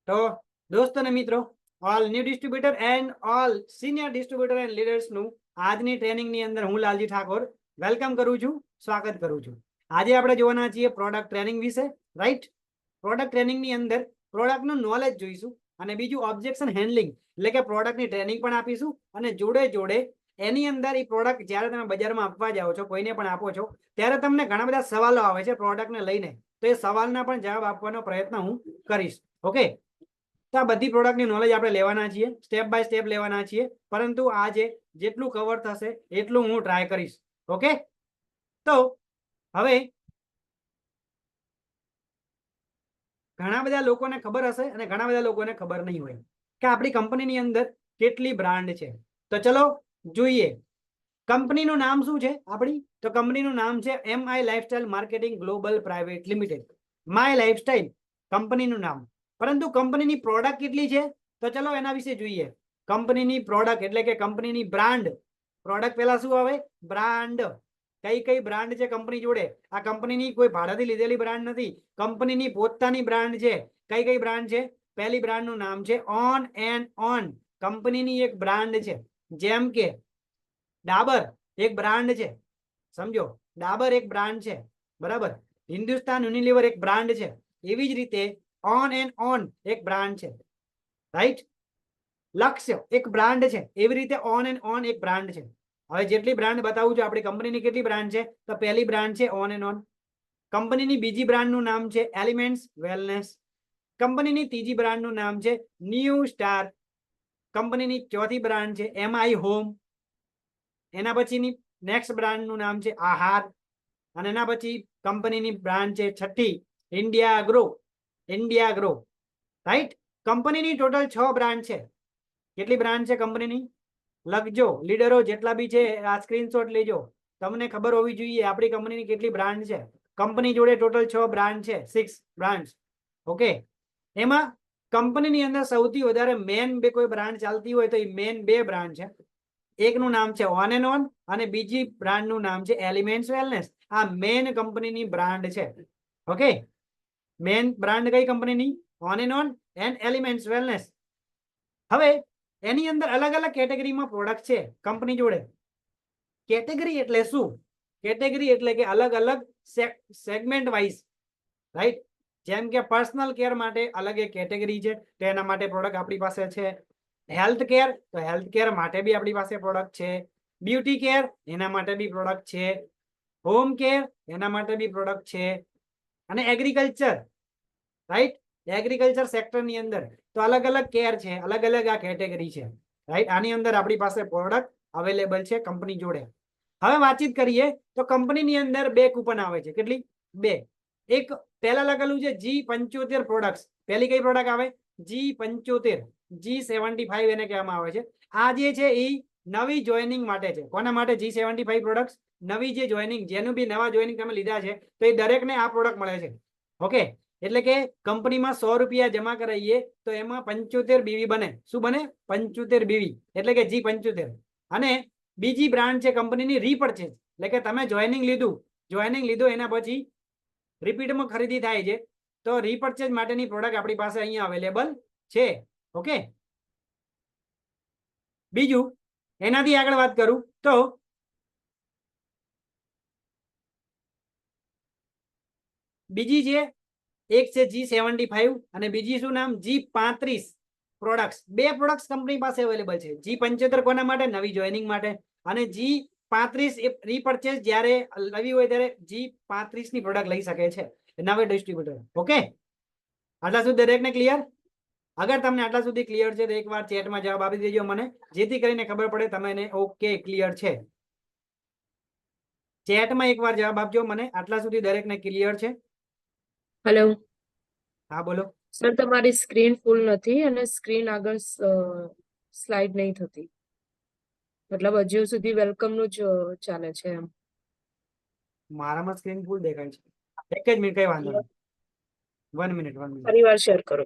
તો દોસ્તો અને મિત્રો, all new distributor and all senior distributor and leaders નું આજની ટ્રેનિંગ ની અંદર હું લાલજી ઠાકોર વેલકમ કરું છું, સ્વાગત કરું છું. આજે આપણે જોવાના છીએ પ્રોડક્ટ ટ્રેનિંગ વિશે, રાઈટ. પ્રોડક્ટ ટ્રેનિંગ ની અંદર પ્રોડક્ટ નું નોલેજ જોઈશું અને બીજું ઓબ્જેક્શન હેન્ડલિંગ એટલે કે પ્રોડક્ટ ની ટ્રેનિંગ પણ આપીશું અને જોડે જોડે એની અંદર એ પ્રોડક્ટ જ્યારે તમે બજારમાં આપવા જાઓ છો, કોઈને પણ આપો છો, ત્યારે તમને ઘણા બધા સવાલો આવે છે પ્રોડક્ટને લઈને, તો એ સવાલના પણ જવાબ આપવાનો પ્રયત્ન હું કરીશ. ઓકે, તો આ બધી પ્રોડક્ટની નોલેજ આપણે લેવાના છીએ, સ્ટેપ બાય સ્ટેપ લેવાના છીએ, પરંતુ આજે જેટલું કવર થશે એટલું હું ટ્રાય કરીશ. ઓકે, તો હવે ઘણા બધા લોકોને ખબર હશે અને ઘણા બધા લોકોને ખબર નહીં હોય કે આપણી કંપનીની અંદર કેટલી બ્રાન્ડ છે. તો ચલો જોઈએ, કંપનીનું નામ શું છે આપણી? તો કંપનીનું નામ છે MI lifestyle marketing global private limited. My lifestyle કંપનીનું નામ, પરંતુ કંપનીની પ્રોડક્ટ કેટલી છે? તો ચલો એના વિશે જોઈએ. કંપનીની પ્રોડક્ટ એટલે કે કંપનીની બ્રાન્ડ. પ્રોડક્ટ પહેલા શું આવે? બ્રાન્ડ. કઈ કઈ બ્રાન્ડ છે કંપની જોડે? આ કંપનીની કોઈ ભાડેથી લીધેલી બ્રાન્ડ નથી, કંપનીની પોતાની બ્રાન્ડ છે. કઈ કઈ બ્રાન્ડ છે? પહેલી બ્રાન્ડનું નામ છે ઓન એન્ડ ઓન. કંપનીની એક બ્રાન્ડ છે. જેમ કે ડાબર એક બ્રાન્ડ છે, સમજો, ડાબર એક બ્રાન્ડ છે, બરાબર. હિન્દુસ્તાન યુનિલિવર એક બ્રાન્ડ છે. એવી જ રીતે ઓન એન્ડ ઓન એક બ્રાન્ડ છે, રાઈટ. લક્ષ્ય એક બ્રાન્ડ છે, એવી રીતે ઓન એન્ડ ઓન એક બ્રાન્ડ છે. હવે જેટલી બ્રાન્ડ બતાવું છું, આપણી કંપનીની કેટલી બ્રાન્ડ છે? તો પહેલી બ્રાન્ડ છે ઓન એન્ડ ઓન. કંપનીની બીજી બ્રાન્ડનું નામ છે એલિમેન્ટ્સ વેલનેસ. કંપનીની ત્રીજી બ્રાન્ડનું નામ છે ન્યૂ સ્ટાર. કંપનીની ચોથી બ્રાન્ડ છે MI હોમ. એના પછીની નેક્સ્ટ બ્રાન્ડનું નામ છે આહાર. અને એના પછી કંપનીની બ્રાન્ડ છે છઠ્ઠી India grow. India grow, right. કંપનીની ટોટલ 6 બ્રાન્ડ છે. કેટલી બ્રાન્ડ છે કંપનીની? લખજો લીડરો જેટલા બી છે, આ સ્ક્રીનશોટ લેજો. તમને ખબર હોવી જોઈએ આપણી કંપનીની કેટલી બ્રાન્ડ છે. કંપની જોડે ટોટલ 6 બ્રાન્ડ છે, 6 બ્રાન્ડ. ઓકે, એમાં કંપનીની અંદર સૌથી વધારે મેન બે કોઈ બ્રાન્ડ ચાલતી હોય તો એ મેન બે બ્રાન્ડ છે. એકનું નામ છે ઓન એન્ડ ઓન અને બીજી બ્રાન્ડનું નામ છે એલિમેન્ટ્સ વેલનેસ. આ મેન કંપનીની બ્રાન્ડ છે. ઓકે, મેન બ્રાન્ડ કઈ કંપનીની? On and on and elements wellness. હવે એની અંદર અલગ અલગ કેટેગરીમાં પ્રોડક્ટ છે કંપની જોડે. કેટેગરી એટલે શું? કેટેગરી એટલે કે અલગ અલગ સેગમેન્ટ વાઇઝ, રાઈટ. જેમ કે પર્સનલ કેર માટે અલગ એક કેટેગરી છે, તો એના માટે પ્રોડક્ટ આપણી પાસે છે. હેલ્થ કેર, તો હેલ્થ કેર માટે બી આપણી પાસે પ્રોડક્ટ છે. બ્યુટી કેર, એના માટે બી પ્રોડક્ટ છે. હોમ કેર, એના માટે બી પ્રોડક્ટ છે. અને એગ્રીકલ્ચર, રાઈટ, એગ્રીકલ્ચર સેક્ટરની અંદર તો અલગ અલગ કેર છે, અલગ અલગ આ કેટેગરી છે, રાઈટ. આની અંદર આપણી પાસે પ્રોડક્ટ અવેલેબલ છે કંપની જોડે. હવે વાતચીત કરીએ તો કંપનીની અંદર બે કૂપન આવે છે. કેટલી? બે. એક પહેલા લખેલું છે G75 પ્રોડક્ટ્સ. પહેલી કઈ પ્રોડક્ટ આવે? G75. G75 એને કહેવામાં આવે છે. આ જે છે એ નવી જોઈનિંગ માટે છે. કોના માટે G75 પ્રોડક્ટ્સ? નવી જે જોઈનિંગ, જેનું બી નવા જોઈનિંગ તમે લીધા છે તો એ દરેકને આ પ્રોડક્ટ મળે છે. ઓકે, એટલે કે કંપનીમાં 100 રૂપિયા જમા કરાવીએ તો એમાં 75 બીવી બને. શું બને? 75 બીવી, એટલે કે G75. અને બીજી બ્રાન્ડ છે કંપનીની રીપરચેજ, એટલે કે તમે જોઈનિંગ લીધું એના પછી રિપીટમાં ખરીદી થાય છે, તો રીપરચેજ માટેની પ્રોડક્ટ આપણી પાસે અહીંયા અવેલેબલ છે. ઓકે, બીજું એનાથી આગળ વાત કરું તો બીજી છે, એક છે G75 અને બીજી શું નામ? G35 products. બે પ્રોડક્ટ્સ કંપની પાસે અવેલેબલ છે. G75 કોના માટે? નવી જોઈનિંગ માટે. અને G35 એ રીપરચેજ જ્યારે લેવી હોય ત્યારે G35 ની પ્રોડક્ટ લઈ શકે છે નવે ડિસ્ટ્રીબ્યુટર. ઓકે, આટલા સુધી દરેકને ક્લિયર? અગર તમને આટલા સુધી ક્લિયર છે તો એકવાર ચેટમાં જવાબ આપી દેજો મને, જેથી કરીને ખબર પડે તમને ઓકે ક્લિયર છે. ચેટમાં એકવાર જવાબ આપજો મને, આટલા સુધી દરેકને ક્લિયર છે? હેલો. હા બોલો. સર, તમારી સ્ક્રીન ફૂલ નથી અને સ્ક્રીન આગળ સ્લાઇડ નહીં થતી, મતલબ હજુ સુધી વેલકમ નું જ ચાલે છે એમ. મારામાં સ્ક્રીન ફૂલ દેખાય છે. એક જ મિનિટ, કઈ વાંધો નહીં. 1 મિનિટ. ફરી વાર શેર કરો.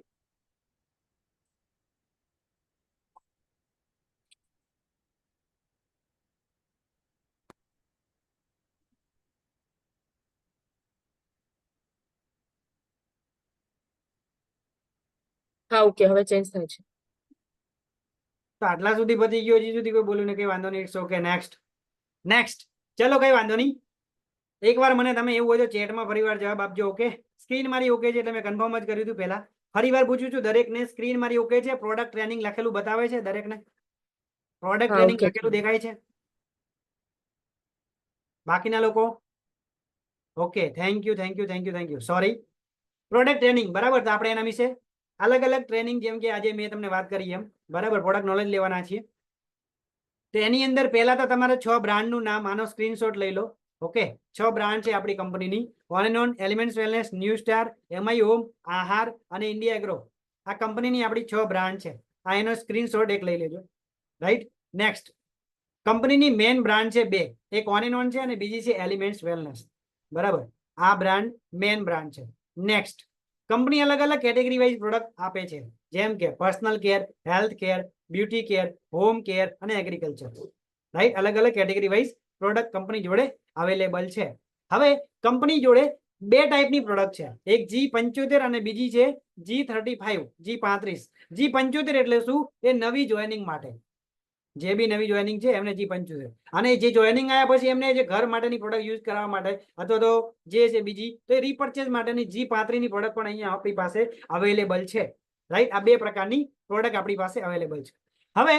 હા ઓકે હવે ચેન્જ થાય છે. તો આટલા સુધી પતી ગયો, હજી સુધી કોઈ બોલ્યું ને કઈ વાંધો નહીં. It's okay. નેક્સ્ટ ચલો કઈ વાંધો નહીં. એકવાર મને તમે એવું હોય તો ચેટમાં ફરીવાર જવાબ આપજો. ઓકે, સ્ક્રીન મારી ઓકે છે એટલે મેં કન્ફર્મ જ કર્યું હતું પહેલા. ફરીવાર પૂછું છું દરેકને, સ્ક્રીન મારી ઓકે છે? પ્રોડક્ટ ટ્રેનિંગ લખેલું બતાવે છે દરેકને? પ્રોડક્ટ હા ટ્રેનિંગ ઓકે લખેલું દેખાય છે? બાકીના લોકો okay. Thank you. Sorry. Product training બરાબર. તો આપણે એના વિશે અલગ અલગ ટ્રેનિંગ, જેમ કે આજે મેં તમને વાત કરી એમ, બરાબર, પ્રોડક્ટ નોલેજ લેવાના છીએ. તો એની અંદર પહેલા તો તમારે 6 બ્રાન્ડનું નામ, આનો સ્ક્રીનશોટ લઈ લો. ઓકે, 6 બ્રાન્ડ છે આપણી કંપનીની. On and on, elements wellness, new star, MI home, આહાર અને ઇન્ડિયા એગ્રો. આ કંપનીની આપણી 6 બ્રાન્ડ છે. આ એનો સ્ક્રીનશોટ એક લઈ લેજો. રાઈટ. નેક્સ્ટ, કંપનીની મેઇન બ્રાન્ડ છે 2. એક ઓન એન્ડ ઓન છે અને બીજી છે એલિમેન્ટ્સ વેલનેસ. બરાબર, આ બ્રાન્ડ મેઇન બ્રાન્ડ છે. નેક્સ્ટ, કંપની અલગ અલગ કેટેગરી વાઇઝ પ્રોડક્ટ આપે છે, જેમ કે personal care, health care, beauty care, home care અને એગ્રીકલ્ચર. રાઈટ, અલગ અલગ કેટેગરી વાઇઝ પ્રોડક્ટ કંપની જોડે અવેલેબલ છે. હવે કંપની જોડે 2 ટાઈપની પ્રોડક્ટ છે, એક G75 અને બીજી છે G35, G35. G75 એટલે શું? એ નવી જોઈનિંગ માટે, જે બી નવી જોઈનિંગ છે એમને G75. અને જે જોઈનિંગ આવ્યા પછી એમને જે ઘર માટેની પ્રોડક્ટ યુઝ કરવા માટે અથવા તો જે છે બીજી તો એ રીપર્ચેઝ માટેની G35 ની પ્રોડક્ટ પણ અહીંયા આપણી પાસે અવેલેબલ છે. રાઈટ, આ 2 પ્રકારની પ્રોડક્ટ આપણી પાસે અવેલેબલ છે. હવે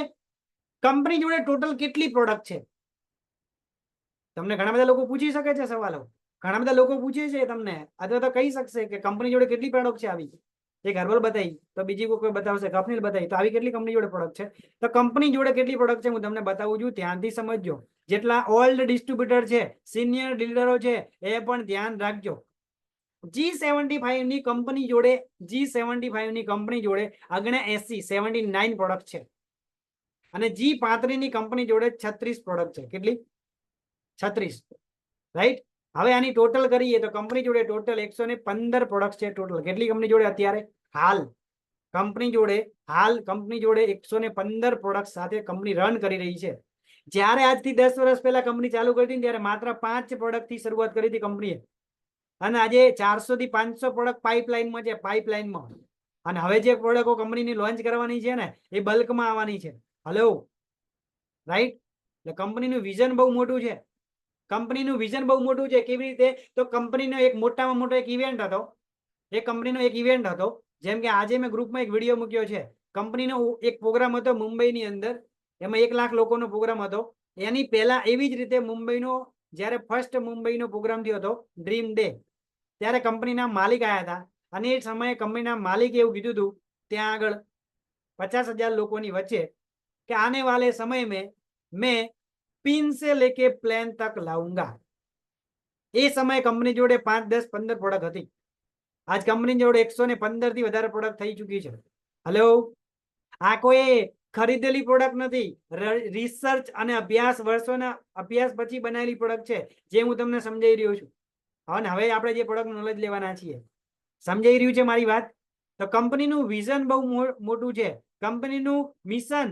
કંપની જોડે ટોટલ કેટલી પ્રોડક્ટ છે? તમને ઘણા બધા લોકો પૂછી શકે છે સવાલો. ઘણા બધા લોકો પૂછે છે તમને, અથવા તો કહી શકશે કે કંપની જોડે કેટલી પ્રોડક્ટ છે આવી. એક હર્બલ બતાવી તો બીજી કોઈ બતાવશે, કંપની બતાવી તો આવી કેટલી કંપની જોડે પ્રોડક્ટ છે? તો કંપની જોડે કેટલી પ્રોડક્ટ છે હું તમને બતાવું છું, ધ્યાનથી સમજજો. જેટલા ઓલ્ડ ડિસ્ટ્રીબ્યુટર છે, સિનિયર ડીલરો છે, એ પણ ધ્યાન રાખજો. G75 ની કંપની જોડે, G75 ની કંપની જોડે 79 પ્રોડક્ટ છે અને G35 ની કંપની જોડે 36 પ્રોડક્ટ છે. કેટલી? 36. રાઈટ. હવે આની ટોટલ કરીએ તો કંપની જોડે ટોટલ 115 પ્રોડક્ટ છે. ટોટલ કેટલી કંપની જોડે અત્યારે હાલ કંપની જોડે 115 પ્રોડક્ટ સાથે કંપની રન કરી રહી છે. જ્યારે આજથી 10 વર્ષ પહેલા કંપની ચાલુ કરી હતી ત્યારે માત્ર 5 પ્રોડક્ટ થી શરૂઆત કરી હતી કંપનીએ, અને આજે 400 થી 500 પ્રોડક્ટ પાઇપલાઇનમાં છે, પાઇપલાઇનમાં. અને હવે જે પ્રોડક્ટો કંપનીની લોન્ચ કરવાની છે ને એ બલ્કમાં આવવાની છે. Hello, right. એટલે કંપનીનું વિઝન બહુ મોટું છે. કંપનીનું વિઝન બહુ મોટું છે. કેવી રીતે? તો કંપનીનો એક મોટામાં મોટો એક ઇવેન્ટ હતો. એ કંપનીનો એક ઇવેન્ટ હતો, જેમ કે આજે મેં ગ્રુપમાં એક વિડીયો મૂક્યો છે. કંપનીનો એક પ્રોગ્રામ હતો મુંબઈની અંદર, એમાં 1 લાખ લોકોનો પ્રોગ્રામ હતો. એની પહેલા એવી જ રીતે મુંબઈનો જ્યારે ફર્સ્ટ મુંબઈનો પ્રોગ્રામ થયો હતો, ડ્રીમ ડે, ત્યારે કંપનીના માલિક આવ્યા હતા. અને એ સમયે કંપનીના માલિકે એવું કીધું હતું ત્યાં આગળ 50,000 લોકોની વચ્ચે કે આને વાલે સમય મેં पिन से लेके प्लेन तक लाऊंगा. એ સમયે કંપની જોડે 5, 10, 15 પ્રોડક્ટ હતી. આજ કંપની જોડે 115 થી વધારે પ્રોડક્ટ થઈ ચૂકી છે. હલો, આ કોઈ ખરીદેલી પ્રોડક્ટ નથી, રિસર્ચ અને અભ્યાસ, વર્ષોના અભ્યાસ પછી બનાવેલી પ્રોડક્ટ છે, જે હું તમને સમજાવી રહ્યો છું. અને હવે આપણે જે પ્રોડક્ટ નોલેજ લેવાના છીએ, સમજાઈ રહ્યું છે મારી વાત? તો કંપનીનું વિઝન બહુ મોટું છે, કંપનીનું મિશન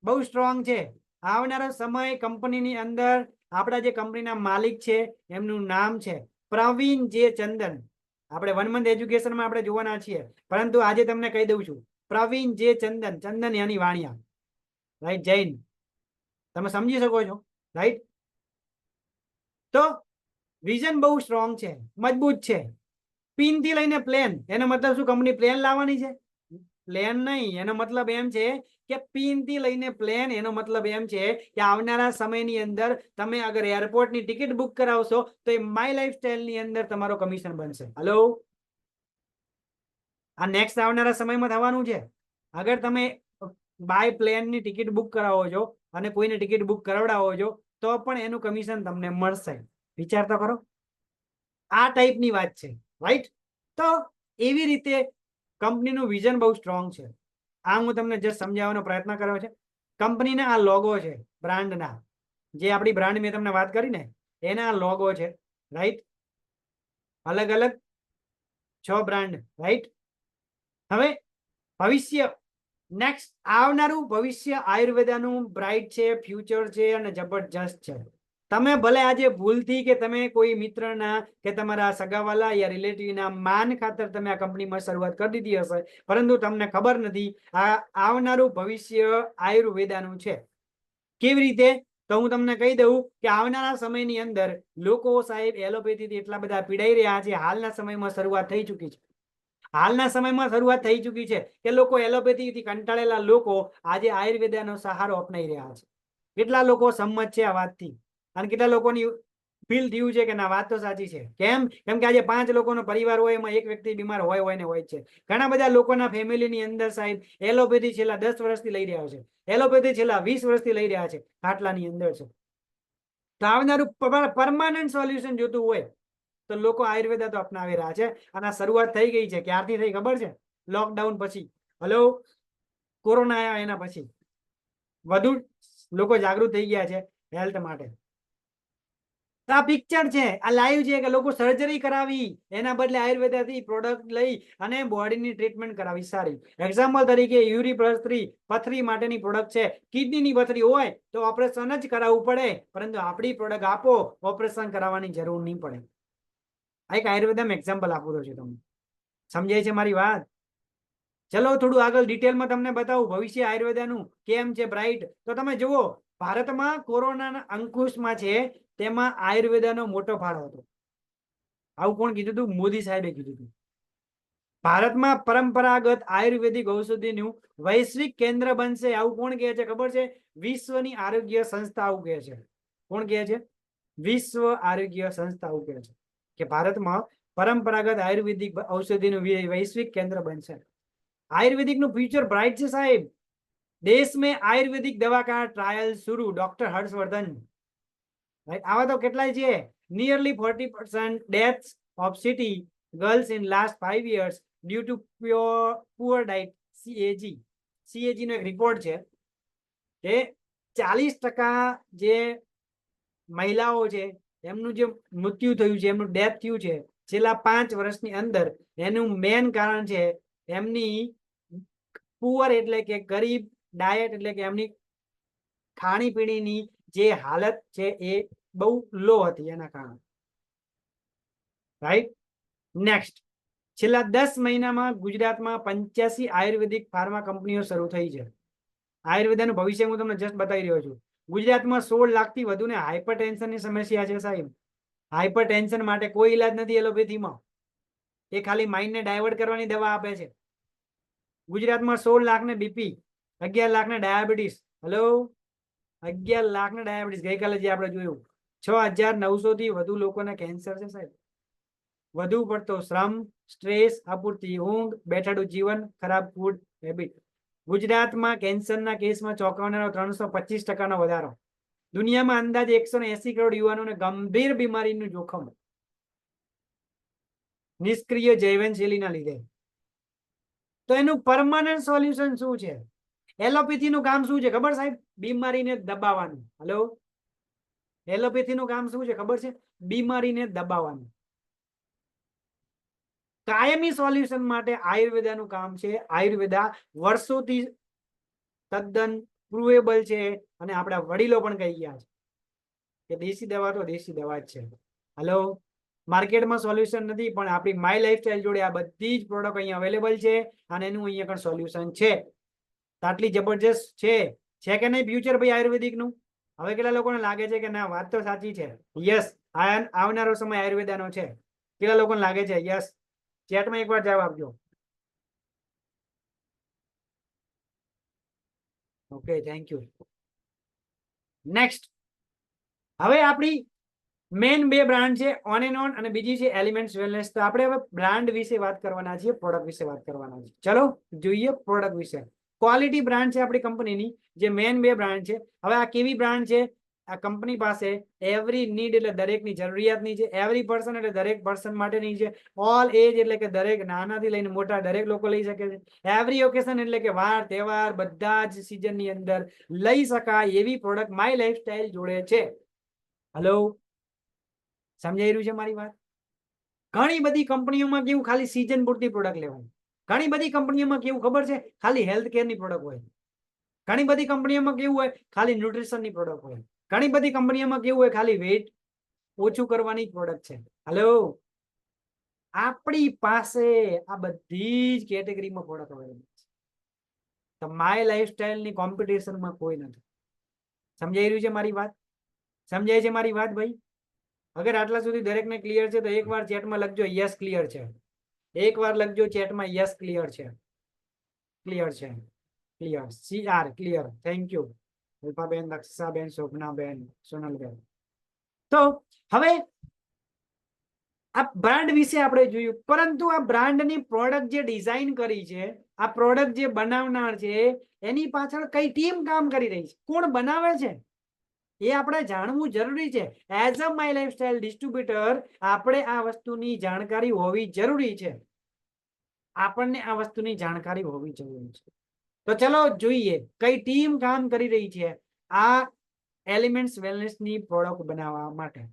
બહુ સ્ટ્રોંગ છે. આવનારો સમય કંપનીની અંદર આપણા જે કંપનીના માલિક છે એમનું નામ છે પ્રવીણ જે ચંદન. આપણે 1 મંથ એજ્યુકેશનમાં આપણે જોવાના છીએ, પરંતુ આજે તમને કહી દઉં છું, પ્રવીણ જે ચંદન, ચંદન યાની વાણિયા. રાઈટ, જૈન. તમે સમજી શકો છો. રાઈટ. તો વિઝન બહુ સ્ટ્રોંગ છે, મજબૂત છે. પિન થી લઈને પ્લેન, એનો મતલબ શું? કંપની પ્લેન લાવવાની છે? પ્લેન નહીં, એનો મતલબ એમ છે કે પિન થી લઈને પ્લેન, એનો મતલબ એમ છે કે આવનારા સમયની અંદર તમે અગર એરપોર્ટની ટિકિટ બુક કરાવશો તો એ માય લાઈફસ્ટાઈલની અંદર તમારો કમિશન બનશે. હલો, આ નેક્સ્ટ આવનારા સમયમાં થવાનું છે. અગર તમે બાય પ્લેનની ટિકિટ બુક કરાવો છો અને કોઈને ટિકિટ બુક કરાવડાવો છો તો પણ એનું કમિશન તમને મળશે. વિચાર તો કરો. આ ટાઈપની વાત છે. રાઈટ. તો એવી રીતે કંપનીનું વિઝન બહુ સ્ટ્રોંગ છે. આ હું તમને જસ્ટ સમજાવવાનો પ્રયત્ન કર્યો છે. કંપનીના આ લોગો છે બ્રાન્ડના, જે આપણી બ્રાન્ડ મેં તમને વાત કરી ને એના લોગો છે. રાઈટ, અલગ અલગ 6 બ્રાન્ડ. રાઈટ. હવે ભવિષ્ય, નેક્સ્ટ આવનારું ભવિષ્ય આયુર્વેદાનું બ્રાઇટ છે, ફ્યુચર છે અને જબરજસ્ત છે. તમે ભલે આજે ભૂલથી કે તમે કોઈ મિત્રના કે તમારા સગાવાલા યા રિલેટિવના માન ખાતર તમે આ કંપનીમાં શરૂઆત કરી દીધી હશે, પરંતુ તમને ખબર નથી આ આવનારું ભવિષ્ય આયુર્વેદાનું છે. કેવી રીતે? તો હું તમને કહી દઉં કે આવનારા સમયની અંદર લોકો સાહેબ એલોપેથીથી એટલા બધા પીડાઈ રહ્યા છે. હાલના સમયમાં શરૂઆત થઈ ચૂકી છે. હાલના સમયમાં શરૂઆત થઈ ચૂકી છે કે લોકો એલોપેથીથી કંટાળેલા લોકો આજે આયુર્વેદાનો સહારો અપનાવી રહ્યા છે. કેટલા લોકો સંમત છે આ વાતથી? અને કેટલા લોકોની ફીલ થયું છે કે ના વાત તો સાચી છે? કેમ? કેમ કે આજે 5 લોકોનો પરિવાર હોય, એમાં એક વ્યક્તિ બીમાર હોય ને હોય છે. ઘણા બધા લોકોના ફેમિલીની અંદર સાહેબ એલોપેથી છેલ્લા 10 વર્ષથી લઈ રહ્યા છે, એલોપેથી છેલ્લા 20 વર્ષથી લઈ રહ્યા છે, ખાટલાની અંદર છે. તો આવનારું પરમાનન્ટ સોલ્યુશન જોતું હોય તો લોકો આયુર્વેદ તો અપનાવી રહ્યા છે. અને શરૂઆત થઈ ગઈ છે. ક્યારથી થઈ ખબર છે? લોકડાઉન પછી. હલો, કોરોના આવ્યા એના પછી વધુ લોકો જાગૃત થઈ ગયા છે હેલ્થ માટે. તો આ પિક્ચર છે, આ લાઈવ છે કે લોકો સર્જરી કરાવી એના બદલે આયુર્વેદથી પ્રોડક્ટ લઈ અને બોડીની ટ્રીટમેન્ટ કરાવી સારી. એક્ઝામ્પલ તરીકે યુરિક પથરી માટેની પ્રોડક્ટ છે. કિડનીની પથરી હોય તો ઓપરેશન જ કરાવવું પડે, પરંતુ આપણી પ્રોડક્ટ આપો, ઓપરેશન કરાવવાની જરૂર નહીં પડે. આ એક આયુર્વેદમ એક્ઝામ્પલ આપું છું તમને. સમજાય છે મારી વાત? ચલો થોડું આગળ ડિટેલમાં તમને બતાવું ભવિષ્ય આયુર્વેદાનું કેમ છે બ્રાઇટ. તો તમે જુઓ, ભારતમાં કોરોનાના અંકુશમાં છે, તેમાં આયુર્વેદાનો મોટો ફાળો હતો. આવું કોણ કીધું હતું? મોદી સાહેબે કીધું હતું. ભારતમાં પરંપરાગત આયુર્વેદિક ઔષધિનું વૈશ્વિક કેન્દ્ર બનશે. આવું કોણ કહે છે ખબર છે? વિશ્વની આરોગ્ય સંસ્થા આવું કહે છે. કોણ કહે છે? વિશ્વ આરોગ્ય સંસ્થા આવું કહે છે કે ભારતમાં પરંપરાગત આયુર્વેદિક ઔષધિનું વૈશ્વિક કેન્દ્ર બનશે. आयुर्वेदिक નું फ्यूचर ब्राइट છે साहेब. देश में आयुर्वेदिक दवा का ट्रायल शुरू. डॉक्टर हर्षवर्धन. आवा तो કેટલાય છે? Nearly 40% deaths of city girls in last 5 years due to poor diet. CAG નો એક રિપોર્ટ છે કે 40% જે મહિલાઓ છે એમનું જે મૃત્યુ થયું છે, એમનું ડેથ થયું છે છેલ્લા 5 વર્ષની અંદર, એનું મેન કારણ છે એમની પુઅર એટલે કે ગરીબ ડાયટ, એટલે કે એમની ખાણીપીણીની જે હાલત છે એ બહુ લો હતી એના કારણે. રાઈટ. નેક્સ્ટ, છેલ્લા 10 મહિનામાં ગુજરાતમાં 85 આયુર્વેદિક ફાર્મા કંપનીઓ શરૂ થઈ છે. આયુર્વેદનું ભવિષ્ય હું તમને જસ્ટ બતાવી રહ્યો છું. ગુજરાતમાં 16 લાખથી વધુને હાઇપરટેન્શનની સમસ્યા છે સાહેબ. હાઇપરટેન્શન માટે કોઈ ઈલાજ નથી એલોપેથીમાં. એ ખાલી માઇન્ડને ડાયવર્ટ કરવાની દવા આપે છે. ગુજરાતમાં 16 લાખને બીપી, 11 લાખને ડાયાબિટીસ. હલો, 11 લાખને ડાયાબિટીસ. ગઈકાલે જે આપણે જોયું, 6,900 થી વધુ લોકોને કેન્સર છે સાહેબ. વધુ પડતો શ્રમ, સ્ટ્રેસ, અપૂરતી ઊંઘ, બેઠાડું જીવન, ખરાબ ફૂડ હેબિટ. ગુજરાતમાં કેન્સરના કેસમાં ચોંકાવનારો 325% વધારો. દુનિયામાં અંદાજે 180 કરોડ યુવાનોને ગંભીર બીમારીનું જોખમ નિષ્ક્રિય જીવનશૈલીના લીધે. તો એનું પરમાનન્ટ સોલ્યુશન શું છે? એલોપેથીનું કામ શું છે ખબર સાહેબ? બીમારીને દબાવવાનું. હલો, એલોપેથીનું કામ શું છે ખબર છે? બીમારીને દબાવવાનું. કાયમી સોલ્યુશન માટે આયુર્વેદાનું કામ છે. આયુર્વેદા વર્ષોથી તદ્દન પ્રુવેબલ છે અને આપણા વડીલો પણ કહી ગયા છે કે દેશી દવા તો દેશી દવા જ છે. હલો, માર્કેટમાં સોલ્યુશન નથી, પણ આપણી માય લાઈફસ્ટાઈલ જોડે આ બધી જ પ્રોડક્ટ અહીંયા અવેલેબલ છે અને એનું અહીંયા પણ સોલ્યુશન છે. આટલી જબરજસ્ત છે કે નહીં ફ્યુચર ભાઈ આયુર્વેદિકનું? હવે કેટલા લોકોને લાગે છે કે ના વાત તો સાચી છે? યસ, આવનારો સમય આયુર્વેદાનો છે. કેટલા લોકોને લાગે છે? યસ, ચેટમાં એકવાર જવાબ આપજો. Okay, thank you. નેક્સ્ટ, હવે આપણી મેન 2 બ્રાન્ડ છે, ઓન એન્ડ ઓન, અને બીજી છે એલિમેન્ટ્સ વેલનેસ. તો આપણે હવે બ્રાન્ડ વિશે વાત કરવાના છીએ, પ્રોડક્ટ વિશે વાત કરવાના છે. ચલો જોઈએ પ્રોડક્ટ વિશે. ક્વોલિટી બ્રાન્ડ છે આપણી કંપનીની, જે મેન 2 બ્રાન્ડ છે. હવે આ કેવી બ્રાન્ડ છે? આ કંપની પાસે એવરી નીડ એટલે દરેકની જરૂરિયાતની છે. એવરી પર્સન એટલે દરેક પર્સન માટેની છે. ઓલ એજ એટલે કે દરેક નાનાથી લઈને મોટા દરેક લોકો લઈ શકે છે. એવરી ઓકેશન એટલે કે વાર તહેવાર બધા જ સિઝનની અંદર લઈ શકાય એવી પ્રોડક્ટ માય લાઈફસ્ટાઈલ જોડે છે. હલો, સમજાઈ રહ્યું છે મારી વાત? ઘણી બધી કંપનીઓમાં કેવું ખાલી સીઝન પૂરતી પ્રોડક્ટ લેવાની. ઘણી બધી કંપનીઓમાં કેવું ખબર છે? ખાલી હેલ્થ કેરની પ્રોડક્ટ હોય. ઘણી બધી કંપનીઓમાં કેવું હોય? ખાલી ન્યુટ્રિશનની પ્રોડક્ટ હોય. ઘણી બધી કંપનીઓમાં કેવું હોય, ખાલી વેટ ઓછું કરવાની પ્રોડક્ટ છે. હેલો, આપણી પાસે આ બધી જ કેટેગરીમાં પ્રોડક્ટ અવેલેબલ છે. તો માય લાઈફસ્ટાઈલની કોમ્પિટિશનમાં કોઈ નથી. સમજાઈ રહ્યું છે મારી વાત? સમજાય છે મારી વાત ભાઈ? અગર આટલા સુધી દરેકને ક્લિયર છે તો એકવાર ચેટમાં લખજો યસ ક્લિયર છે. એકવાર લખજો ચેટમાં યસ ક્લિયર છે. ક્લિયર છે, clear. CR clear. Thank you Alpaben, Dakshaben, Shobhanaben, Sonalben. તો હવે આ બ્રાન્ડ વિશે આપણે જોયું, પરંતુ આ બ્રાન્ડની પ્રોડક્ટ જે ડિઝાઇન કરી છે, આ પ્રોડક્ટ જે બનાવનાર છે, એની પાછળ કઈ ટીમ કામ કરી રહી છે, કોણ બનાવે છે, એ આપણે જાણવું જરૂરી છે. As a my lifestyle distributor આપણે આ વસ્તુની જાણકારી હોવી જરૂરી છે. આપણને આ વસ્તુની જાણકારી હોવી જરૂરી છે. તો ચલો જોઈએ કઈ ટીમ કામ કરી રહી છે આ એલિમેન્ટ્સ વેલનેસની પ્રોડક્ટ બનાવવા માટે.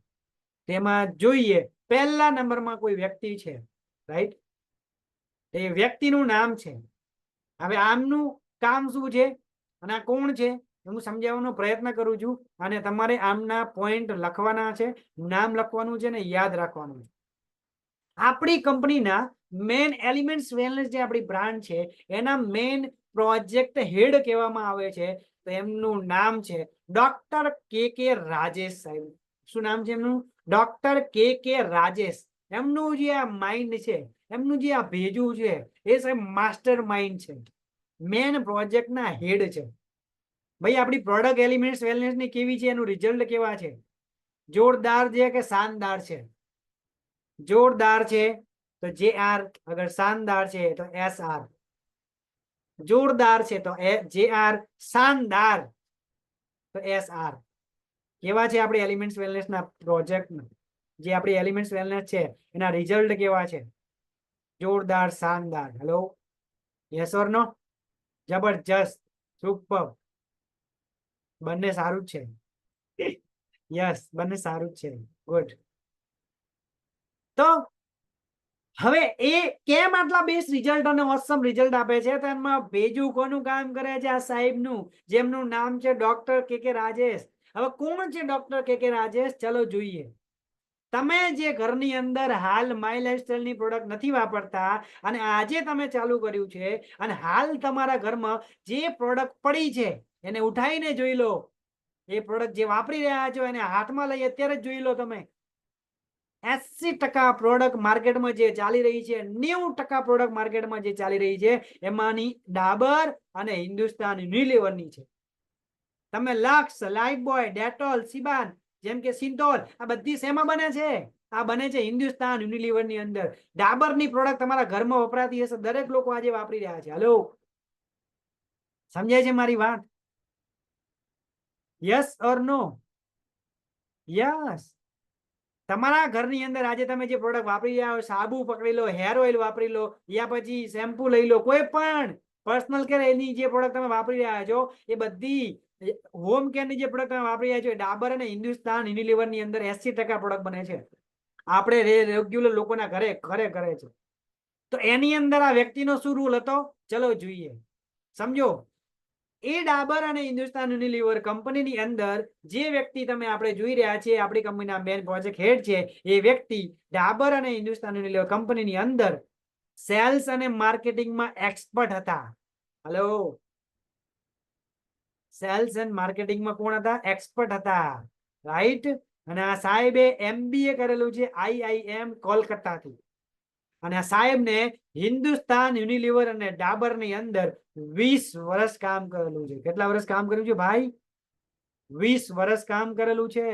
તેમાં જોઈએ પહેલા નંબરમાં કોઈ વ્યક્તિ છે, રાઈટ? એ વ્યક્તિનું નામ છે. હવે આમનું કામ શું છે અને આ કોણ છે હું સમજાવવાનો પ્રયત્ન કરું છું, અને તમારે આમના પોઈન્ટ લખવાના છે, નામ લખવાનું છે ને યાદ રાખવાનું છે. આપણી કંપનીના મેન એલિમેન્ટ્સ વેલનેસ જે આપણી બ્રાન્ડ છે એના મેન પ્રોજેક્ટ હેડ કહેવામાં આવે છે. તો એમનું નામ છે ડોક્ટર કે રાજેશ સાહેબ. શું નામ છે એમનું? ડોક્ટર કે રાજેશ. એમનું જે આ માઇન્ડ છે, એમનું જે આ ભેજું છે, એ સાહેબ માસ્ટર માઇન્ડ છે, મેન પ્રોજેક્ટના હેડ છે. ભાઈ આપણી પ્રોડક્ટ એલિમેન્ટ્સ વેલનેસ ની કેવી છે, એનું રિઝલ્ટ કેવા છે? જોરદાર છે કે શાનદાર છે? જોરદાર છે તો JR, અગર શાનદાર છે તો SR. જોરદાર છે તો JR, શાનદાર તો SR. કેવા છે આપણી એલિમેન્ટ્સ વેલનેસ ના પ્રોજેક્ટ, જે આપણી એલિમેન્ટ્સ વેલનેસ છે એના રિઝલ્ટ કેવા છે? જોરદાર, શાનદાર. હેલો, યસ ઓર નો? જબરજસ્ત, સુપર. બંને સારું છે. યસ, બંને સારું છે. ગુડ. તો હવે એ કેમ આટલા બેસ્ટ રિઝલ્ટ અને ઓસમ રિઝલ્ટ આપે છે? તો એમાં ભેજુ કોનું કામ કરે છે? આ સાહેબનું, જેમનું નામ છે ડોક્ટર કે રાજેશ. હવે કોણ છે ડોક્ટર કે રાજેશ? ચલો જોઈએ. તમે જે ઘરની અંદર હાલ માય લાઈફસ્ટાઈલની પ્રોડક્ટ નથી વાપરતા અને આજે તમે ચાલુ કર્યું છે, અને હાલ તમારા ઘરમાં જે પ્રોડક્ટ પડી છે એને ઉઠાઈને જોઈ લો. એ પ્રોડક્ટ જે વાપરી રહ્યા છો એને હાથમાં લઈ અત્યારે જ જોઈ લો. તમે 80% પ્રોડક્ટ માર્કેટમાં જે ચાલી રહી છે, 90% પ્રોડક્ટ માર્કેટમાં જે ચાલી રહી છે, એમાંની ડાબર અને હિન્દુસ્તાન યુનિલિવરની છે. તમે લક્સ, લાઈફબોય, ડેટોલ, સિબાન, જેમ કે સિન્ટોલ, આ બધી શેમાં બને છે? આ બને છે હિન્દુસ્તાન યુનિલિવર ની અંદર. ડાબરની પ્રોડક્ટ તમારા ઘરમાં વપરાતી હશે, દરેક લોકો આજે વાપરી રહ્યા છે. હેલો, સમજાય છે મારી વાત? Yes or no? યસ. તમારા ઘરની અંદર આજે તમે જે પ્રોડક્ટ વાપરી રહ્યા છો, સાબુ પકડી લો, હેર ઓઇલ વાપરી લો, યા પછી શેમ્પુ લઈ લો, કોઈ પણ પર્સનલ કેર એની જે પ્રોડક્ટ તમે વાપરી રહ્યા છો, એ બધી હોમ કેર ની જે પ્રોડક્ટ તમે વાપરી રહ્યા છો, ડાબર અને હિન્દુસ્તાન યુનિલિવર ની અંદર 80% પ્રોડક્ટ બને છે. આપણે રેગ્યુલર લોકોના ઘરે ઘરે કરે છે. તો એની અંદર આ વ્યક્તિનો શું રૂલ હતો? ચલો જોઈએ, સમજો. એ ડાબર અને હિન્દુસ્તાન યુનિલિવર કંપનીની અંદર જે વ્યક્તિ તમે આપણે જોઈ રહ્યા છીએ, આપણી કંપનીના મેન પ્રોજેક્ટ હેડ છે, એ વ્યક્તિ ડાબર અને હિન્દુસ્તાન યુનિલિવર કંપનીની અંદર સેલ્સ અને માર્કેટિંગમાં એક્સપર્ટ હતા. હેલો, સેલ્સ એન્ડ માર્કેટિંગમાં કોણ હતા? એક્સપર્ટ હતા, રાઈટ? અને આ સાહેબે MBA કરેલું છે IIM કોલકાતાથી. અને આ સાહેબને હિન્દુસ્તાન યુનિલિવર અને ડાબર ની અંદર 20 વર્ષ કામ કરેલું છે. કેટલા વર્ષ કામ કર્યું છે ભાઈ? 20 વર્ષ કામ કરેલું છે.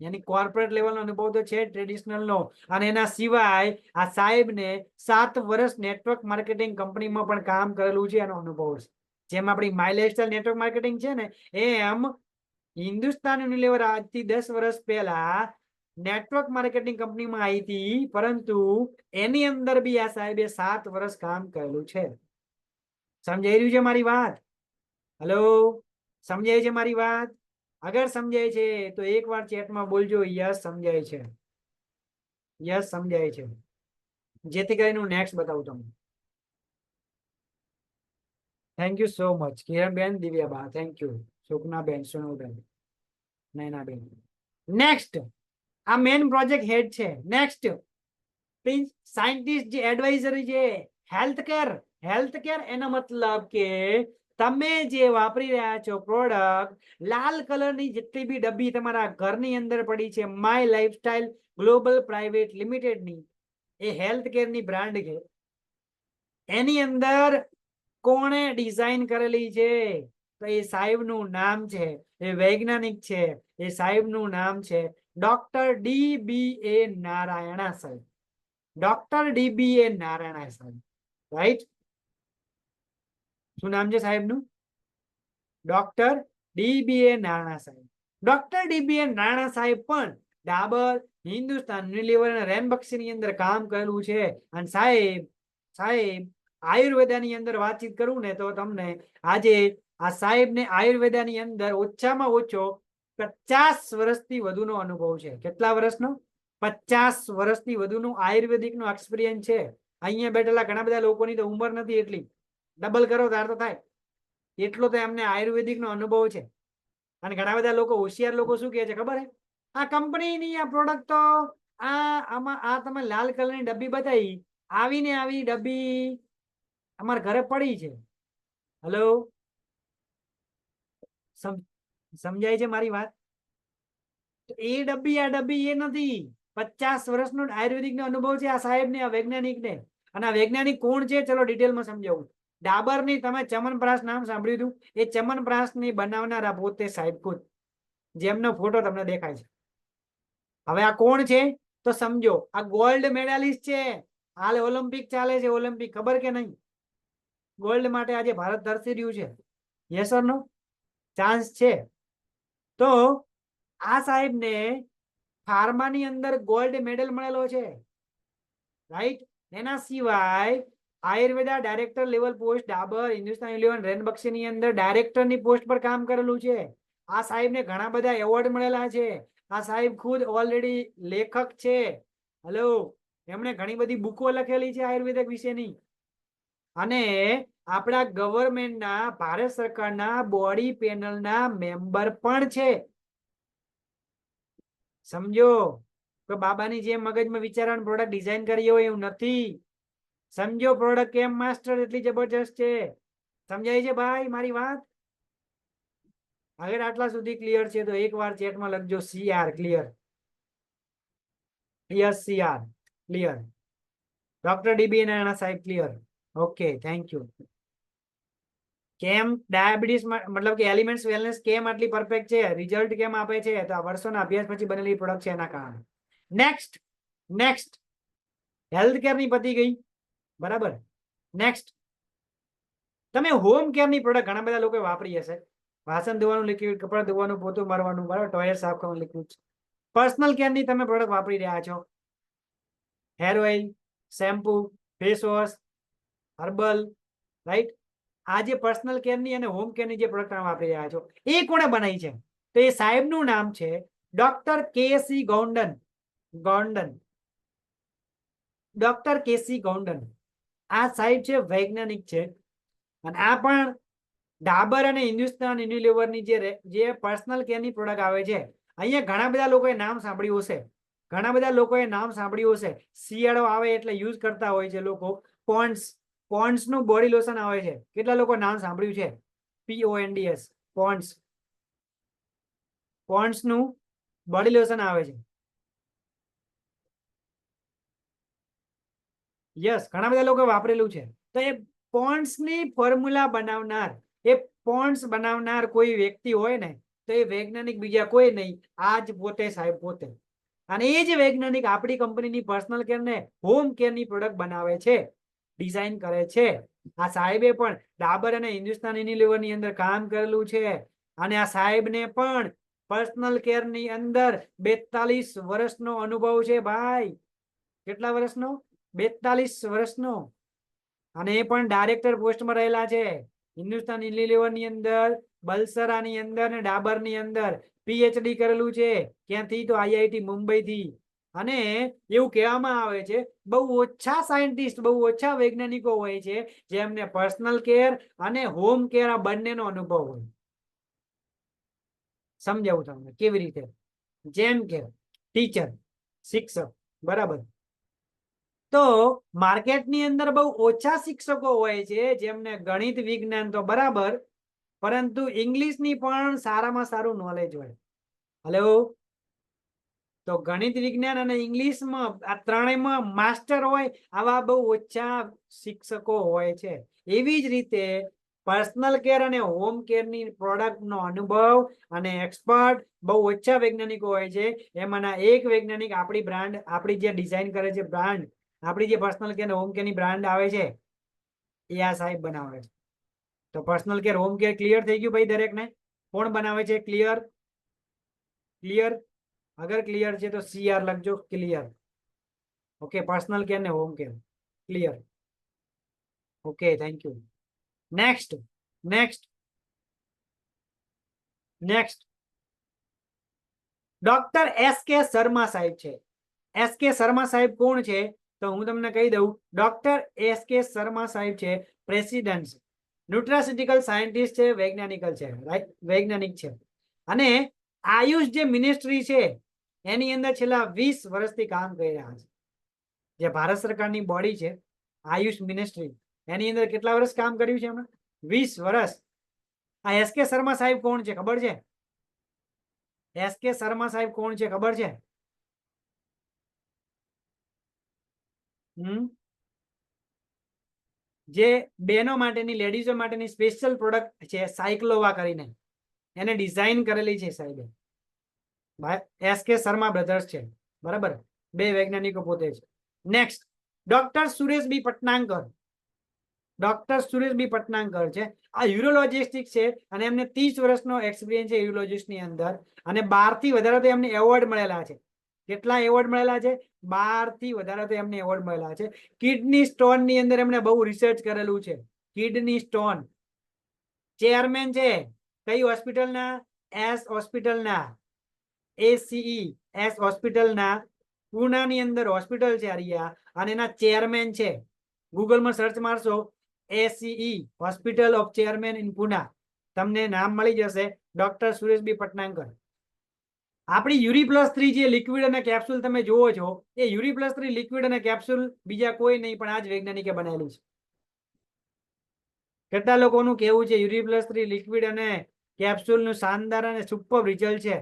યાની કોર્પોરેટ લેવલનો અનુભવ તો છે, ટ્રેડિશનલ નો. અને એના સિવાય આ સાહેબને 7 વર્ષ નેટવર્ક માર્કેટિંગ કંપનીમાં પણ કામ કરેલું છે, એનો અનુભવ છે. જેમ આપણી માય લાઈફસ્ટાઈલ નેટવર્ક માર્કેટિંગ છે ને, એમ હિન્દુસ્તાન યુનિલિવર આજથી 10 વર્ષ પહેલા નેટવર્ક માર્કેટિંગ કંપનીમાં આવી હતી, પરંતુ એની અંદર બી આ સાહેબે 7 વર્ષ કામ કરેલું છે. સમજાઈ રહ્યું છે મારી વાત? હેલો, સમજાય છે મારી વાત? અગર સમજાય છે તો એકવાર ચેટમાં બોલજો યસ સમજાય છે. યસ સમજાય છે, જેથી કરીને હું નેક્સ્ટ બતાવું તમને. Thank you so much Kiranben, Divyaba, thank you. Sukanaben, Sonuben. Nayanaben. Next, આ મેન પ્રોજેક્ટ હેડ છે. નેક્સ્ટ સાયન્ટિસ્ટ જે એડવાઇઝરી છે હેલ્થ કેર એનો મતલબ કે તમે જે વાપરી રહ્યા છો પ્રોડક્ટ, લાલ કલરની જેટલી બી ડબ્બી તમારા ઘરની અંદર પડી છે માય લાઈફસ્ટાઈલ ગ્લોબલ પ્રાઇવેટ લિમિટેડની, એ હેલ્થ કેરની બ્રાન્ડ છે. એની અંદર કોણે ડિઝાઇન કરેલી છે? તો એ સાહેબનું નામ છે, એ વૈજ્ઞાનિક છે, એ સાહેબનું નામ છે ડોક્ટર DBA નારાયણા સાહેબ. ડોક્ટર DBA નારાયણા સાહેબ, રાઈટ? શું નામ છે સાહેબનું? ડોક્ટર DBA નારાયણા સાહેબ. ડોક્ટર DBA નારાયણા સાહેબ પણ ડાબર, હિન્દુસ્તાન યુનિલિવર અને રેનબક્ષીની અંદર કામ કરેલું છે. અને સાહેબ આયુર્વેદાની અંદર વાતચીત કરું ને તો તમને આજે આ સાહેબને આયુર્વેદાની અંદર ઓછામાં ઓછો 50 વર્ષથી વધુનો અનુભવ છે. કેટલા વર્ષનો? 50 વર્ષથી વધુનો આયુર્વેદિક નો એક્સપિરિયન્સ છે. અહીંયા બેઠેલા ઘણા બધા લોકોની તો ઉંમર નથી એટલી, ડબલ કરો તાર તો થાય એટલો તો એમને આયુર્વેદિક નો અનુભવ છે. અને ઘણા બધા લોકો હોશિયાર લોકો શું કહે છે ખબર હે? આ કંપનીની આ પ્રોડક્ટ તો આમાં આ તમે લાલ કલરની ડબ્બી બતાવી, આવીને આવી ડબ્બી અમારા ઘરે પડી છે. હેલો, સમજાય છે મારી વાત? એ ડબ્બી આ ડબ્બી એ નથી. 50 વર્ષનો આયુર્વેદિક નો અનુભવ છે આ સાહેબ ને, આ વૈજ્ઞાનિક ને. અને આ વૈજ્ઞાનિક કોણ છે ચલો ડિટેલમાં સમજાવું. ડાબરની તમે ચમનપ્રાશ નામ સાંભળ્યું હતું? એ ચમનપ્રાશ ની બનાવનારા પોતે સાહેબ ખુદ, જેમનો ફોટો તમને દેખાય છે. હવે આ કોણ છે તો સમજો, આ ગોલ્ડ મેડાલિસ્ટ છે. હાલ ઓલિમ્પિક ચાલે છે, ઓલિમ્પિક ખબર કે નહીં? ગોલ્ડ માટે આજે ભારત તરસી રહ્યું છે. Yes or no? ચાન્સ છે. તો આ સાહેબ ને ફાર્માની અંદર ગોલ્ડ મેડલ મળેલો છે, રાઈટ? એના સિવાય Ayurveda director level post Dabur, Hindustan Unilever, રેનબક્ષીની અંદર ડાયરેક્ટરની પોસ્ટ પર કામ કરેલું છે. આ સાહેબને ઘણા બધા એવોર્ડ મળેલા છે. આ સાહેબ ખુદ ઓલરેડી લેખક છે. હેલો, એમણે ઘણી બધી બુકો લખેલી છે આયુર્વેદિક વિશેની. અને આપણા ગવર્મેન્ટના, ભારત સરકારના બોડી પેનલના મેમ્બર પણ છે. સમજો તો બાબાની જેમ મગજમાં વિચારવાનું પ્રોડક્ટ ડિઝાઇન કરી હોય એવું નથી. સમજો, પ્રોડક્ટ કેમ માસ્ટર એટલી જબરજસ્ત છે. સમજાય છે ભાઈ મારી વાત? અગર આટલા સુધી ક્લિયર છે તો એકવાર ચેટમાં લખજો CR clear. Yes CR clear. Doctor DBA Narayan સાહેબ ક્લિયર. Okay, thank you. કેમ ડાયાબિટીસ મતલબ કે એલિમેન્ટ્સ વેલનેસ કેમ આટલી પરફેક્ટ છે, રિઝલ્ટ કેમ આપે છે? તો આ વર્ષોના અભ્યાસ પછી બનેલી પ્રોડક્ટ છે એના કારણે. નેક્સ્ટ હેલ્થ કેર ની પતી ગઈ, બરાબર. નેક્સ્ટ તમે હોમ કેર ની પ્રોડક્ટ ઘણા બધા લોકો વાપરી હશે. વાસણ ધોવાનું લિક્વિડ, કપડા ધોવાનું, પોતું મારવાનું, બરાબર, ટોયલેટ સાફ કરવાનું લિક્વિડ. પર્સનલ કેર ની તમે પ્રોડક્ટ વાપરી રહ્યા છો. Hair oil, shampoo, face wash, herbal, right? આ જે પર્સનલ કેરની અને હોમ કેરની જે પ્રોડક્ટ વાપરી રહ્યા છો એ કોણે બનાવી છે? તો એ સાહેબનું નામ છે doctor KC Gondan. Doctor KC Gondan. આ સાહેબ છે વૈજ્ઞાનિક છે. અને આ પણ ડાબર અને હિન્દુસ્તાન યુનિલિવરની જે પર્સનલ કેરની પ્રોડક્ટ આવે છે, અહીંયા ઘણા બધા લોકોએ નામ સાંભળ્યું હશે. શિયાળો આવે એટલે યુઝ કરતા હોય છે લોકો. પોન્ડ્સ નું બોડી લોશન આવે છે. કેટલા લોકો નામ સાંભળ્યું છે? PONDS, પોન્ડ્સ નું બોડી લોશન આવે છે. યસ, ઘણા બધા લોકો વાપરેલું છે. તો એ પોન્ડ્સ ની ફોર્મ્યુલા બનાવનાર કોઈ વ્યક્તિ હોય ને તો એ વૈજ્ઞાનિક બીજા કોઈ નહીં, આજ પોતે સાહેબ પોતે. અને એ જ વૈજ્ઞાનિક આપણી કંપનીની પર્સનલ કેર ને હોમ કેર ની પ્રોડક્ટ બનાવે છે, ડિઝાઇન કરે છે. આ સાહેબે પણ ડાબર અને હિન્દુસ્તાન યુનિલિવર ની અંદર કામ કરેલું છે. અને આ સાહેબને પણ પર્સનલ કેર ની અંદર 42 વર્ષનો અનુભવ છે ભાઈ. કેટલા વર્ષનો? 42 વર્ષનો. અને એ પણ ડાયરેક્ટર પોસ્ટમાં રહેલા છે. હિન્દુસ્તાન યુનિલિવર ની અંદર, બલસરા ની અંદર ને ડાબર ની અંદર PhD કરેલું છે. ક્યાંથી? તો IIT મુંબઈ થી. અને એવું કહેવામાં આવે છે બહુ ઓછા સાયન્ટિસ્ટ, બહુ ઓછા વૈજ્ઞાનિકો હોય છે જેમને પર્સનલ કેર અને હોમ કેર આ બંનેનો અનુભવ હોય. સમજાવું તમને કેવી રીતે. જેમ કે ટીચર, શિક્ષક, બરાબર. તો માર્કેટની અંદર બહુ ઓછા શિક્ષકો હોય છે જેમને ગણિત વિજ્ઞાન તો બરાબર, પરંતુ ઇંગ્લિશની પણ સારામાં સારું નોલેજ હોય. હેલો, તો ગણિત વિજ્ઞાન અને ઇંગ્લિશમાં આ ત્રણેયમાં માસ્ટર હોય આવા બહુ ઓછા શિક્ષકો હોય છે. એવી જ રીતે પર્સનલ કેર અને હોમ કેરની પ્રોડક્ટનો અનુભવ અને એક્સપર્ટ બહુ ઓછા વૈજ્ઞાનિકો હોય છે. એમાંના એક વૈજ્ઞાનિક આપણી બ્રાન્ડ, આપણી જે ડિઝાઇન કરે છે બ્રાન્ડ, આપણી જે પર્સનલ કેર હોમ કેરની બ્રાન્ડ આવે છે એ આ સાહેબ બનાવે છે. તો personal care home care clear થઈ ગયું ભાઈ દરેકને? કોણ બનાવે છે? ક્લિયર? ક્લિયર? અગર ક્લિયર છે તો CR લખજો, ક્લિયર. ઓકે, પર્સનલ કેર ને home care clear. Okay, thank you. Next next next doctor SK Sharma સાહેબ છે. SK શર્મા સાહેબ કોણ છે? તો હું તમને કહી દઉં. ડોક્ટર SK શર્મા સાહેબ છે પ્રેસિડેન્ટ, ન્યુટ્રાસ્યુટિકલ સાયન્ટિસ્ટ છે, વૈજ્ઞાનિકલ છે, રાઈટ, વૈજ્ઞાનિક છે. અને આયુષ જે મિનિસ્ટ્રી છે એની અંદર છેલ્લા 20 વર્ષથી કામ કરી રહ્યા છે. જે ભારત સરકારની બોડી છે આયુષ મિનિસ્ટ્રી, એની અંદર કેટલા વર્ષ કામ કર્યું છે એમણે? 20 વર્ષ. આ SK શર્મા સાહેબ કોણ છે ખબર છે? SK શર્મા સાહેબ કોણ છે ખબર છે? જે બહેનો માટેની, લેડીઝો માટેની સ્પેશિયલ પ્રોડક્ટ છે સાયક્લોવા કરીને, એને ડિઝાઇન કરેલી છે સાહેબે. SK શર્મા બ્રધર્સ છે, બરાબર, બે વૈજ્ઞાનિકો પોતે છે. Next doctor Suresh B પટનાકર. Doctor Suresh B પટનાકર છે. આ યુરોલોજિસ્ટિક છે અને એમને 30 વર્ષનો એક્સપિરિયન્સ છે યુરોલોજિસ્ટ ની અંદર. અને 12 થી વધારે તો એમને એવોર્ડ મળેલા છે. કેટલા એવોર્ડ મળેલા છે? 12 થી વધારે તો એમને એવોર્ડ મળેલા છે. કિડની સ્ટોન ની અંદર એમને બહુ રિસર્ચ કરેલું છે. Kidney stone. ચેરમેન છે કઈ હોસ્પિટલના? એસ હોસ્પિટલના, ACE હોસ્પિટલના પુનાની અંદર હોસ્પિટલ છે આરિયા, અને એના ચેરમેન છે. ગૂગલમાં સર્ચ મારશો ACE hospital of chairman in Pune, તમને નામ મળી જશે. Doctor Suresh B Patnakar. આપણી URI+3 જે લિક્વિડ અને કેપ્સ્યુલ તમે જોવો છો, એ URI+3 લિક્વિડ અને કેપ્સ્યુલ બીજા કોઈ નહીં પણ આ જ વૈજ્ઞાનિકે બનાવેલું છે. કેટલા લોકોનું કેવું છે URI+3 લિક્વિડ અને કેપ્સ્યુલનું શાનદાર અને સુપર રિઝલ્ટ છે?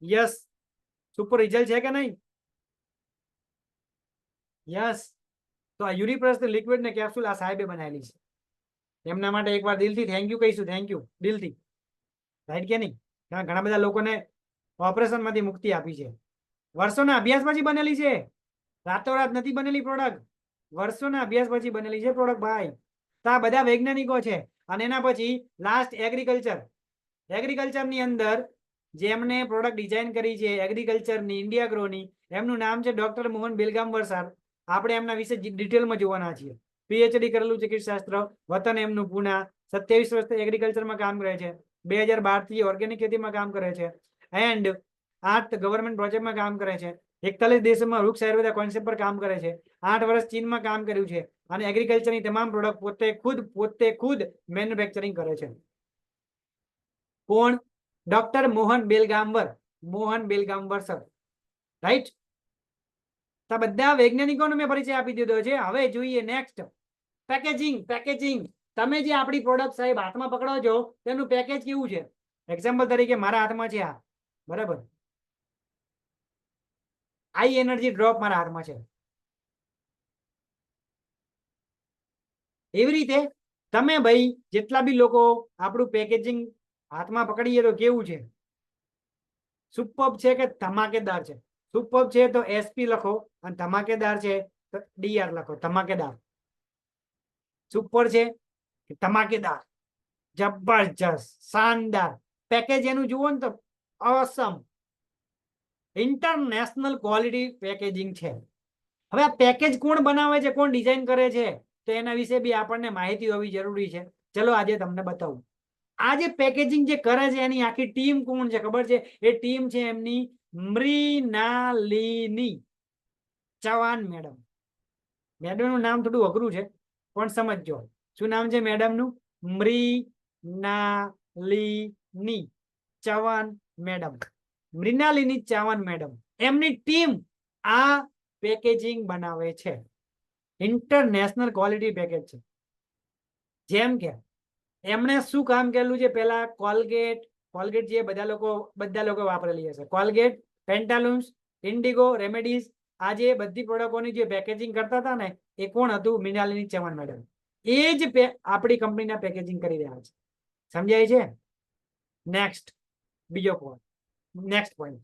યસ, સુપર રિઝલ્ટ છે કે નહીં? યસ. તો આ URI+3 લિક્વિડ ને કેપ્સ્યુલ આ સાહેબે બનાવેલી છે. એમના માટે એકવાર દિલથી થેન્ક યુ કહીશું. થેન્ક યુ દિલથી, રાઈટ કે નહીં? કારણ ઘણા બધા લોકોને ઓપરેશન માંથી મુક્તિ આપી છે. વર્ષોના અભ્યાસ પછી બનેલી છે, રાતોરાત નથી બનેલી પ્રોડક્ટ. વર્ષોના અભ્યાસ પછી બનેલી છે પ્રોડક્ટ ભાઈ. તો આ બધા વૈજ્ઞાનિકો છે. અને એના પછી લાસ્ટ એગ્રીકલ્ચર. એગ્રીકલ્ચરની અંદર જેમને પ્રોડક્ટ ડિઝાઇન કરી છે એગ્રીકલ્ચરની, ઇન્ડિયા ગ્રોની, એમનું નામ છે ડોક્ટર મોહન બેલગામવર સર. આપણે એમના વિશે ડિટેલમાં જોવાના છીએ. PhD કરેલું ચિકિત્સાશાસ્ત્ર, વતન એમનું પુના, 27 વર્ષથી એગ્રીકલ્ચરમાં કામ કરે છે. 2012 થી ઓર્ગેનિક ખેતીમાં કામ કરે છે. એન્ડ 8 ગવર્મેન્ટ પ્રોજેક્ટમાં કામ કરે છે. 41 દેશોમાં વૃક્ષ આયુર્વેદ કોન્સેપ્ટ પર કામ કરે છે. 8 વર્ષ ચીનમાં કામ કર્યું છે. અને એગ્રીકલ્ચરની તમામ પ્રોડક્ટ પોતે ખુદ મેન્યુફેક્ચરિંગ કરે છે. કોણ? Doctor Mohan Belgamwar. Mohan Belgamwar sir, right. તો બધા વૈજ્ઞાનિકોનો મેં પરિચય આપી દીધો છે. હવે જોઈએ નેક્સ્ટ પેકેજિંગ. પેકેજિંગ. તમે જે આપણી પ્રોડક્ટ સાહેબ હાથમાં પકડો છો તેનું પેકેજ કેવું છે? એક્ઝામ્પલ તરીકે મારા હાથમાં છે આ, બરાબર, આઈ એનર્જી ડ્રોપ મારા હાથમાં છે. એવી રીતે તમે ભાઈ જેટલા બી લોકો આપણું પેકેજિંગ હાથમાં પકડીએ તો કેવું છે? સુપર છે કે ધમાકેદાર છે? સુપર છે તો SP લખો, અને ધમાકેદાર છે તો DR લખો. ધમાકેદાર. સુપર છે કે ધમાકેદાર, જબરજસ્ત, શાનદાર. પેકેજ એનું જુઓ ને તો ઓસમ, ઇન્ટરનેશનલ ક્વોલિટી પેકેજિંગ છે. હવે આ પેકેજ કોણ બનાવે છે, કોણ ડિઝાઇન કરે છે, તો એના વિશે બી આપણને માહિતી હોવી જરૂરી છે. ચલો આજે તમને બતાવું. આ જે પેકેજિંગ જે કરે છે એની આખી ટીમ કોણ છે ખબર છે? એ ટીમ છે એમની મૃણાલિની ચૌહાણ મેડમ. મેડમનું નામ થોડું અઘરું છે પણ સમજજો. શું નામ છે મેડમનું? મૃણાલિની. ચૌહાણ મેડમ, મૃણાલિની ચૌહાણ મેડમ, એમની ટીમ આ પેકેજિંગ બનાવે છે. ઇન્ટરનેશનલ ક્વોલિટી પેકેજ છે. જેમ કે એમણે શું કામ કરેલું છે, પેલા કોલગેટ જે બધા લોકો વાપરેલી હશે, કોલગેટ, પેન્ટાલુન્સ, ઇન્ડિગો, રેમેડીઝ, આ જે બધી પ્રોડક્ટોની જે પેકેજિંગ કરતા હતા ને, એ કોણ હતું? મૃણાલિની ચૌહાણ મેડમ. એ જ આપણી કંપનીના પેકેજિંગ કરી રહ્યા છે. સમજાય છે? નેક્સ્ટ બીજો પોઈન્ટ, નેક્સ્ટ પોઈન્ટ,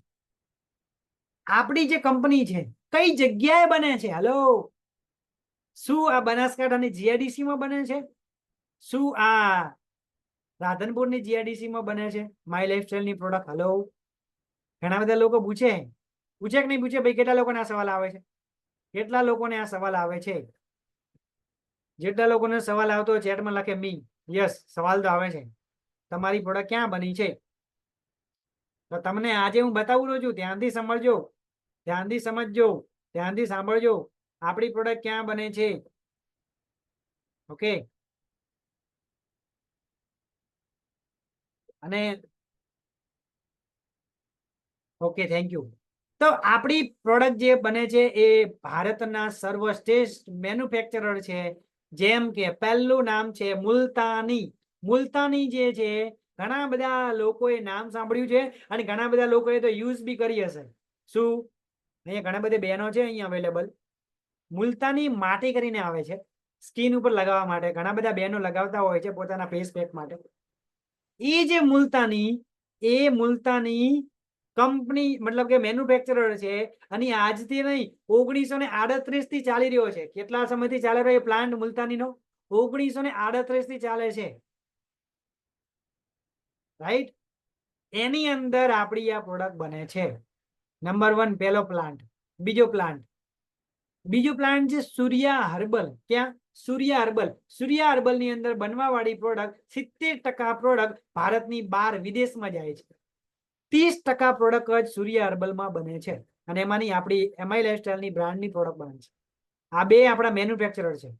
આપણી જે કંપની છે કઈ જગ્યાએ બને છે? હેલો, શું આ બનાસકાંઠાની જીઆઈડીસી માં બને છે? શું આ રાધનપુરની જીઆઈડીસી માં બને છે માય લાઈફસ્ટાઈલ ની પ્રોડક્ટ? હેલો, ઘણા બધા લોકો પૂછે કે નહીં પૂછે? ભાઈ કેટલા લોકોને આ સવાલ આવે છે? કેટલા લોકોને આ સવાલ આવે છે? જેટલા લોકોને સવાલ આવતો હોય ચેટમાં લખે મી. યસ, સવાલ તો આવે છે. તમારી પ્રોડક્ટ ક્યાં બની છે? તો તમને આજે હું બતાવું રહ્યો છું, ધ્યાનથી સમજજો, ધ્યાનથી સમજજો, ધ્યાનથી સાંભળજો. આપણી પ્રોડક્ટ ક્યાં બને છે? ઓકે, અને ઓકે, થેન્ક યુ. તો આપણી પ્રોડક્ટ જે બને છે એ ભારતના સર્વશ્રેષ્ઠ મેન્યુફેક્ચરર છે. જેમ કે પહેલું નામ છે મુલતાની. મુલતાની જે છે, ઘણા બધા લોકોએ નામ સાંભળ્યું છે અને ઘણા બધા લોકોએ તો યુઝ બી કરી હશે. શું? અહીંયા ઘણા બધી બહેનો છે અહીંયા અવેલેબલ. મુલતાની માટી કરીને આવે છે સ્કિન ઉપર લગાવવા માટે. ઘણા બધા બહેનો લગાવતા હોય છે પોતાના ફેસ પેક માટે. એ જે મુલતાની કંપની મતલબ કે મેન્યુફેક્ચરર છે, અને આજથી નહીં 1938 થી ચાલી રહ્યો છે. કેટલા સમયથી ચાલે રહ્યો એ પ્લાન્ટ મુલતાનીનો? 1938 થી ચાલે છે. રાઈટ? એની અંદર આપણી આ પ્રોડક્ટ બને છે. નંબર 1 પહેલો પ્લાન્ટ. બીજો પ્લાન્ટ છે સૂર્યા હર્બલ. ક્યાં? સૂર્યા હર્બલ. સૂર્યા હર્બલ ની અંદર બનવા વાળી પ્રોડક્ટ 70% પ્રોડક્ટ ભારતની બહાર વિદેશમાં જાય છે. 30% પ્રોડક્ટ જ સૂર્યા હર્બલમાં બને છે, અને એમાંની આપણી એમઆઈ લાઈફસ્ટાઈલની બ્રાન્ડની પ્રોડક્ટ બને છે. આ બે આપણા મેન્યુફેક્ચરર છે.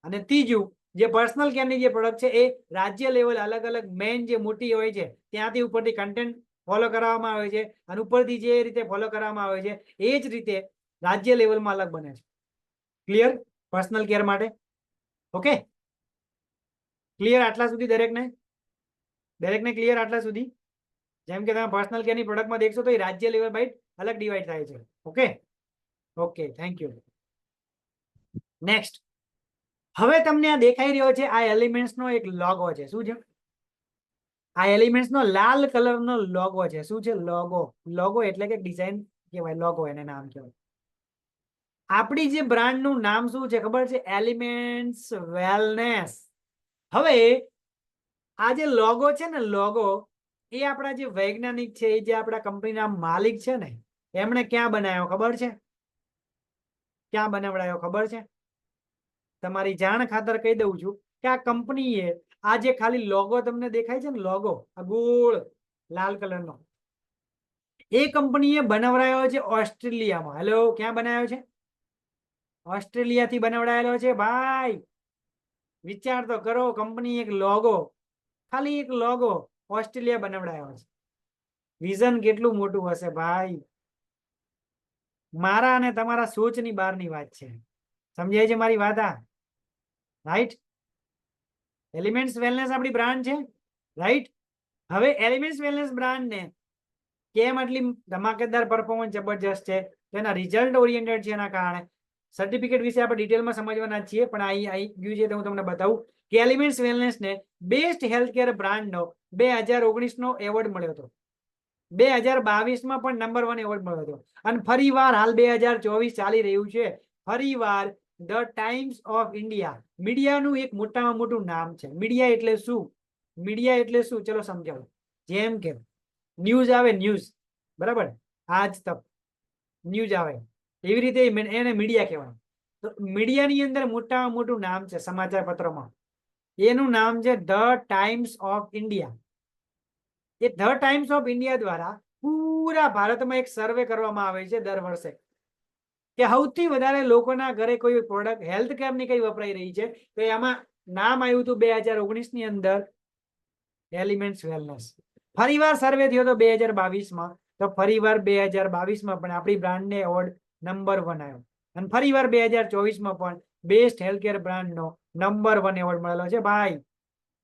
અને ત્રીજું જે પર્સનલ કેરની જે પ્રોડક્ટ છે, એ રાજ્ય લેવલ અલગ અલગ મેઇન જે મોટી હોય છે ત્યાંથી ઉપરથી કન્ટેન્ટ ફોલો કરવામાં આવે છે, અને ઉપરથી જે રીતે ફોલો કરવામાં આવે છે એ જ રીતે રાજ્ય લેવલમાં અલગ બને છે. ક્લિયર? પર્સનલ કેર માટે. ઓકે, ક્લિયર આટલા સુધી? દરેકને ક્લિયર આટલા સુધી? જેમ કે તમે પર્સનલ કેરની પ્રોડક્ટમાં દેખશો તો એ રાજ્ય લેવલ બાય અલગ ડિવાઈડ થાય છે. Okay, okay, thank you. Next, હવે તમને આ દેખાઈ રહ્યો છે, આ એલિમેન્ટ્સ નો એક લોગો છે. શું છે? આ એલિમેન્ટ્સ નો લાલ કલરનો લોગો છે. શું છે? લોગો એટલે કે ડિઝાઇન કહેવાય, લોગો એને નામ કહેવાય. આપણી જે બ્રાન્ડ નું નામ શું છે ખબર છે? Elements wellness. હવે આ જે લોગો છે ને, લોગો એ આપણા જે વૈજ્ઞાનિક છે, એ જે આપણા કંપનીના માલિક છે ને, એમણે ક્યાં બનાવ્યો ખબર છે? ક્યાં બનાવડાયો ખબર છે? તમારી જાણ ખાતર કહી દઉં છું કે આ કંપનીએ આ જે ખાલી લોગો તમને દેખાય છે ને, લોગો આ ગોળ લાલ કલરનો, એ કંપનીએ બનાવડાયો છે ઓસ્ટ્રેલિયામાં. હેલો, ક્યાં બનાવ્યો છે? ઓસ્ટ્રેલિયાથી બનાવડાયેલો છે ભાઈ. વિચાર તો કરો, કંપની એક લોગો, ખાલી એક લોગો ઓસ્ટ્રેલિયા બનાવડાયો છે. વિઝન કેટલું મોટું હશે ભાઈ. મારા અને તમારા સોચની બહારની વાત છે. સમજાય છે મારી વાત? આ રાઈટ? એલિમેન્ટ્સ વેલનેસ આપણી બ્રાન્ડ છે. રાઈટ? હવે એલિમેન્ટ્સ વેલનેસ બ્રાન્ડ ને કેમ આટલી ધમાકેદાર પરફોર્મન્સ જબરજસ્ત છે? તેના રિઝલ્ટ ઓરિએન્ટેડ છે. એના કારણે સર્ટિફિકેટ વિશે આપણે ડિટેલમાં સમજવાના છીએ, પણ અહીં ગયું છે તો હું તમને બતાવું કે એલિમેન્ટ્સ વેલનેસ ને બેસ્ટ હેલ્થકેર બ્રાન્ડનો 2019 નો એવોર્ડ મળ્યો હતો. 2022માં પણ નંબર 1 એવોર્ડ મળ્યો હતો. અને ફરી વાર હાલ 2024 ચાલી રહ્યું છે. ફરી વાર ધ ટાઈમ્સ ઓફ ઇન્ડિયા, મીડિયાનું એક મોટામાં મોટું નામ છે. મીડિયા એટલે શું? મીડિયા એટલે શું? ચલો સમજાવો. જેમ કે ન્યૂઝ આવે, ન્યૂઝ, બરાબર, આજ તક ન્યૂઝ આવે, એવી રીતે એને મીડિયા કહેવાય. તો મીડિયાની અંદર મોટામાં મોટું નામ છે સમાચાર પત્રોમાં, એનું નામ છે the times of India. A the times of India દ્વારા પૂરા ભારતમાં એક સર્વે કરવામાં આવે છે દર વર્ષે, કે સૌથી વધારે લોકોના ઘરે કોઈ પ્રોડક્ટ હેલ્થ કેરની કઈ વપરાઈ રહી છે, તો એમાં નામ આવ્યું હતું 2019 ની અંદર એલિમેન્ટ્સ વેલનેસ. ફરીવાર સર્વે થયો તો 2022માં, તો ફરીવાર 2022માં પણ આપણી બ્રાન્ડને એવોર્ડ નંબર 1 આવ્યો, અને ફરીવાર 2024માં પણ બેસ્ટ હેલ્થકેર બ્રાન્ડનો નંબર 1 એવોર્ડ મળેલો છે ભાઈ.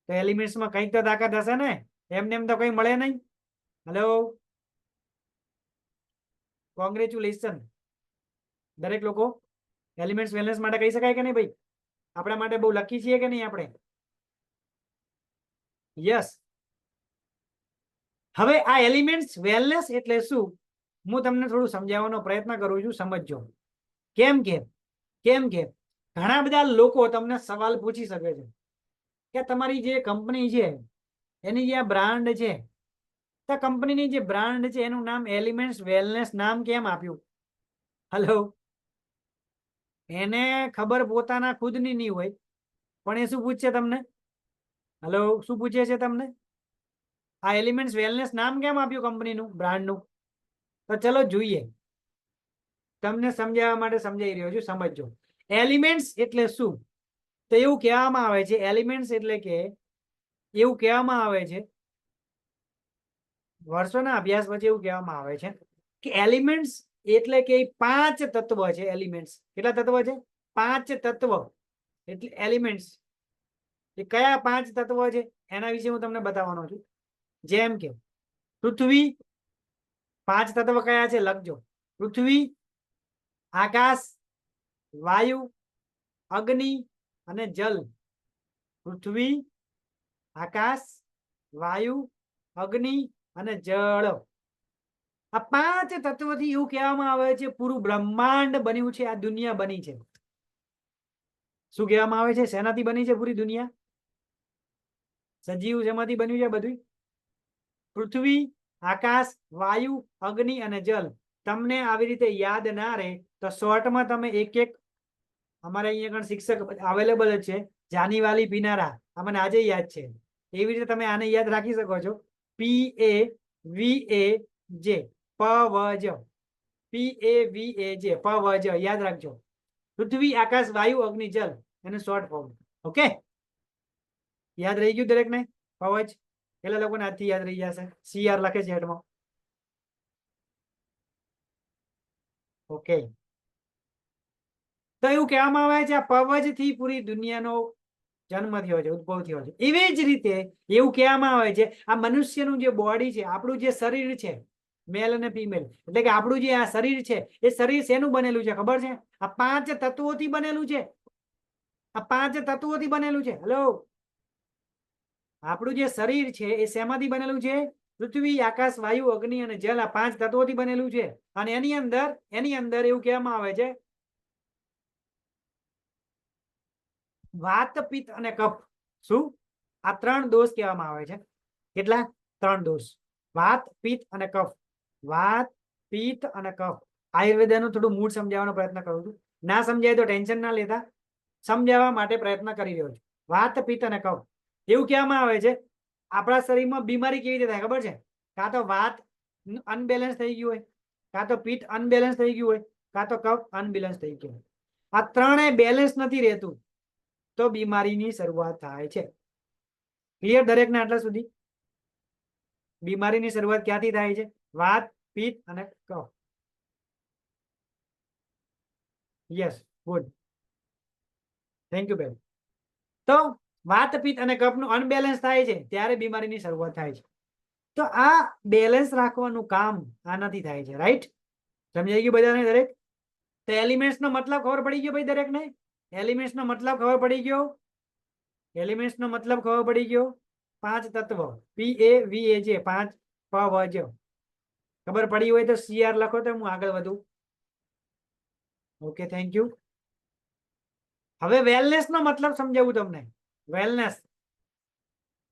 તો એલિમેન્ટ્સમાં કંઈક તો તાકાત હશે ને, એમને એમ તો કંઈ મળે નહીં. હેલો, કોંગ્રેચ્યુલેશન દરેક લોકો. એલિમેન્ટ્સ વેલનેસ માટે કહી શકાય કે નહીં ભાઈ? આપણા માટે બહુ લકી છીએ કે નહીં આપણે? યસ. હવે આ એલિમેન્ટ્સ વેલનેસ એટલે શું, હું તમને થોડું સમજાવવાનો પ્રયત્ન કરું છું, સમજજો. કેમ કે ઘણા બધા લોકો તમને સવાલ પૂછી શકે છે કે તમારી જે કંપની છે એની જે બ્રાન્ડ છે, તો કંપનીની જે બ્રાન્ડ છે એનું નામ એલિમેન્ટ્સ વેલનેસ નામ કેમ આપ્યું? હેલો, એને ખબર પોતાના ખુદની નહીં હોય, પણ એ શું પૂછશે તમને? હેલો, શું પૂછે છે તમને? આ એલિમેન્ટ્સ વેલનેસ નામ કેમ આપ્યું કંપનીનું, બ્રાન્ડનું? તો ચલો જોઈએ, તમને સમજાવવા માટે સમજાવી રહ્યો છું, સમજજો. એલિમેન્ટ્સ એટલે શું? તો એવું કહેવામાં આવે છે, એલિમેન્ટ્સ એટલે કે એવું કહેવામાં આવે છે, વર્ષોના અભ્યાસ પછી એવું કહેવામાં આવે છે કે એલિમેન્ટ્સ એટલે કે 5 તત્વ છે. એલિમેન્ટ્સ કેટલા તત્વ છે? 5 તત્વ એટલે એલિમેન્ટ્સ. એ કયા 5 તત્વ છે એના વિશે હું તમને બતાવવાનો છું. જેમ કે પૃથ્વી, 5 તત્વ કયા છે લખજો. પૃથ્વી, આકાશ, વાયુ, અગ્નિ અને જલ. પૃથ્વી, આકાશ, વાયુ, અગ્નિ અને જળ. આ 5 તત્વથી એવું કહેવામાં આવે છે પૂરું બ્રહ્માંડ બન્યું છે, આ દુનિયા બની છે. શું કહેવામાં આવે છે? શેનાથી બની છે પૂરી દુનિયા? સજીવ શેમાંથી બન્યું છે બધું? પૃથ્વી, આકાશ, વાયુ, અગ્નિ અને જલ. તમને આવી રીતે યાદ ના રહે તો શોર્ટમાં તમે એક અમારે અહીંયા આગળ શિક્ષક અવેલેબલ જ છે, જાનીવાલી પીનારા, અમને આજે યાદ છે. એવી રીતે તમે આને યાદ રાખી શકો છો. PAVAJ, PVJ, PAVAJ, PVJ યાદ રાખજો. પૃથ્વી, આકાશ, વાયુ, અગ્નિ, જલ એનું શોર્ટ ફોર્મ. ઓકે, યાદ રહી ગયું દરેકને? પવજ કેટલા લોકોને આજથી યાદ રહી જશે? CR લખે છે હેઠમાં. ઓકે, તો એવું કહેવામાં આવે છે આ પવજ થી પૂરી દુનિયાનો જન્મ થયો છે, ઉદ્ભવ થયો છે. એવી જ રીતે એવું કહેવામાં આવે છે આ મનુષ્યનું જે બોડી છે, આપણું જે શરીર છે, મેલ અને ફિમેલ, એટલે કે આપણું જે આ શરીર છે એ શરીર શેનું બનેલું છે ખબર છે? આ 5 તત્વોથી બનેલું છે. આ 5 તત્વોથી બનેલું છે. હેલો, આપણું જે શરીર છે એ શેમાંથી બનેલું છે? પૃથ્વી, આકાશ, વાયુ, અગ્નિ અને જલ, આ 5 તત્વોથી બનેલું છે. અને એની અંદર એવું કહેવામાં આવે છે વાત, પિત્ત અને કફ. શું? આ 3 દોષ કહેવામાં આવે છે. કેટલા? 3 દોષ. વાત, પિત્ત અને કફ. વાત, પિત્ત અને કફ. આયુર્વેદનું થોડું મૂળ સમજાવવાનો પ્રયત્ન કરું છું. ના સમજાય તો ટેન્શન ના લેતા, સમજાવવા માટે પ્રયત્ન કરી રહ્યો છું. વાત, પિત્ત અને કફ. એવું કહેવામાં આવે છે આપણા શરીરમાં બીમારી કેવી રીતે થાય ખબર છે? કાં તો વાત અનબેલેન્સ થઈ ગયું હોય, કાં તો પિત્ત અનબેલેન્સ થઈ ગયું હોય, કાં તો કફ અનબેલેન્સ થઈ ગયું હોય. આ 3 બેલેન્સ નથી રહેતું તો બીમારીની શરૂઆત થાય છે. ક્લિયર દરેકને આટલા સુધી? બીમારીની શરૂઆત ક્યાંથી થાય છે? વાત, પિત્ત અને કફ. યસ, ગુડ, થેન્ક યુ બેન. તો વાત, પિત્ત અને કફનું અનબેલેન્સ થાય છે ત્યારે બીમારીની શરૂઆત થાય છે. તો આ બેલેન્સ રાખવાનું કામ આનાથી થાય છે. રાઈટ? સમજાઈ ગયું બધાને દરેક? તો એલિમેન્ટ્સ નો મતલબ ખબર પડી ગયો ભાઈ દરેકને? એલિમેન્ટ્સ નો મતલબ ખબર પડી ગયો? એલિમેન્ટ્સ નો મતલબ ખબર પડી ગયો? 5 તત્વ, PAVAJ, 5 પવજ. ખબર પડી હોય તો CR લખો તો હું આગળ વધું. Okay, thank you. હવે વેલનેસ નો મતલબ સમજાવું તમને. વેલનેસ,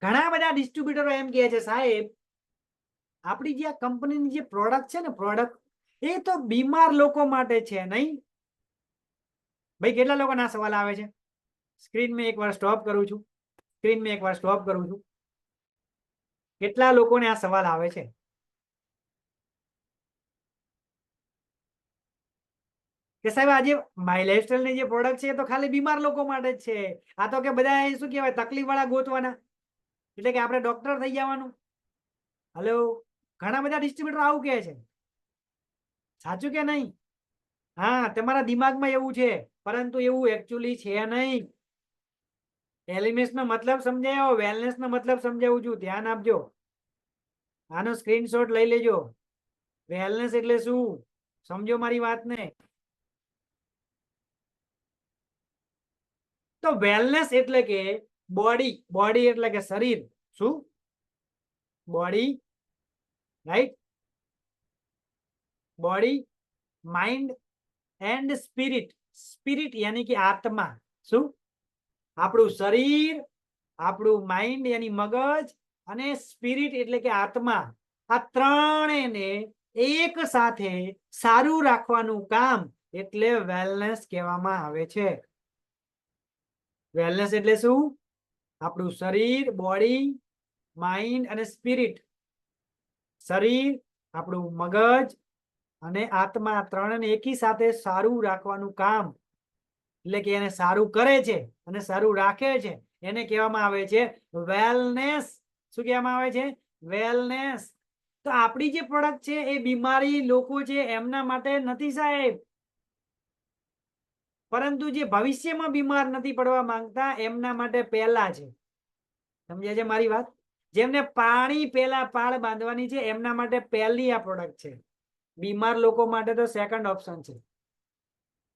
ઘણા બધા ડિસ્ટ્રીબ્યુટરો એમ કહે છે સાહેબ આપણી જે કંપનીની જે પ્રોડક્ટ છે ને, પ્રોડક્ટ એ તો બીમાર લોકો માટે છે નહીં. ભાઈ કેટલા લોકોના સવાલ આવે છે? સ્ક્રીન મેં એકવાર સ્ટોપ કરું છું. કેટલા લોકોને આ સવાલ આવે છે? કે સાહેબ આજે માય લાઈફસ્ટાઈલ ની જે પ્રોડક્ટ છે એ તો ખાલી બીમાર લોકો માટે જ છે. આ તો કે બધા શું કહેવાય તકલીફ વાળા ગોતવાના, એટલે કે આપણે ડોક્ટર થઈ જવાનું. હલો, ઘણા બધા ડિસ્ટ્રીબ્યુટર આવું કહે છે, સાચું કે નહીં? હા, તમારા દિમાગમાં એવું છે, પરંતુ એવું એકચ્યુઅલી છે નહીં. એલિમેન્સ નો મતલબ સમજાયો, વેલનેસ નો મતલબ સમજાવું છું, ધ્યાન આપજો. આનો સ્ક્રીનશોટ લઈ લેજો. વેલનેસ એટલે શું, સમજો મારી વાતને. તો વેલનેસ એટલે કે બોડી, બોડી એટલે કે શરીર. શું? Body, right? Body, mind and spirit. Spirit યાની કે આત્મા. શું? આપણું શરીર, આપણું માઇન્ડ યાની મગજ, અને સ્પિરિટ એટલે કે આત્મા, આ ત્રણેયને એક સાથે સારું રાખવાનું કામ એટલે વેલનેસ કહેવામાં આવે છે. વેલનેસ એટલે શું? આપણું શરીર, બોડી, માઇન્ડ અને સ્પિરિટ. શરીર, આપણું મગજ અને આત્મા, ત્રણને એકી સાથે સારું રાખવાનું કામ એટલે કે એને સારું કરે છે અને સારું રાખે છે, એને કહેવામાં આવે છે વેલનેસ. શું કહેવામાં આવે છે? વેલનેસ. તો આપણી જે પ્રોડક્ટ છે એ બીમારી લોકો છે એમના માટે નથી સાહેબ, પરંતુ જે ભવિષ્યમાં બીમાર નથી પડવા માંગતા એમના માટે પહેલા છે. સમજ્યા છે મારી વાત? જેમને પાણી પહેલા પાળ બાંધવાની છે એમના માટે પહેલી આ પ્રોડક્ટ છે. બીમાર લોકો માટે તો સેકન્ડ ઓપ્શન છે.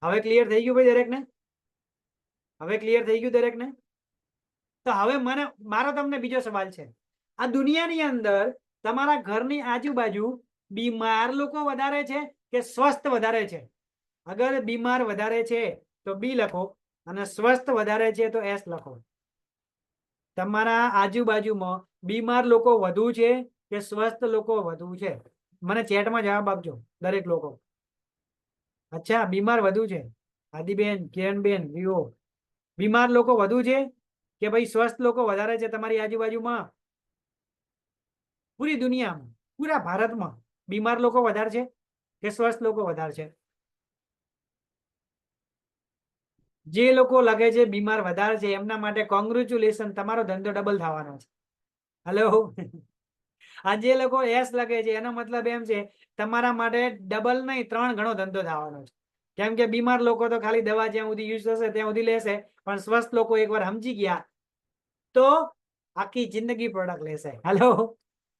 હવે ક્લિયર થઈ ગયું ભાઈ દરેકને? હવે ક્લિયર થઈ ગયું દરેકને? તો હવે મારો તમને બીજો સવાલ છે. આ દુનિયાની અંદર તમારા ઘરની આજુબાજુ બીમાર લોકો વધારે છે કે સ્વસ્થ વધારે છે? અગર બીમાર વધારે છે તો બી લખો, અને સ્વસ્થ વધારે છે તો એસ લખો. તમારા આજુબાજુમાં બીમાર લોકો વધુ છે કે સ્વસ્થ લોકો વધુ છે? મને ચેટમાં જવાબ આપજો દરેક લોકો. અચ્છા, બીમાર વધુ છે. આદિબેન, કિરણબેન, વિવો, બીમાર લોકો વધુ છે કે ભાઈ સ્વસ્થ લોકો વધારે છે તમારી આજુબાજુમાં? પૂરી દુનિયામાં, પૂરા ભારતમાં બીમાર લોકો વધારે છે કે સ્વસ્થ લોકો વધારે છે? જે લોકો લાગે છે બીમાર વધારે છે એમના માટે કોંગ્રેચ્યુલેશન, તમારો ધંધો ડબલ થવાનો છે. હલો. આ જે લોકો એસ લગે છે એનો મતલબ એમ છે તમારા માટે ડબલ નહીં 3 ગણો ધંધો થવાનો છે. કેમ કે બીમાર લોકો તો ખાલી દવા જ્યાં સુધી યુઝ થશે ત્યાં સુધી લેશે, પણ સ્વસ્થ લોકો એકવાર સમજી ગયા તો આખી જિંદગી પ્રોડક્ટ લેશે. હલો,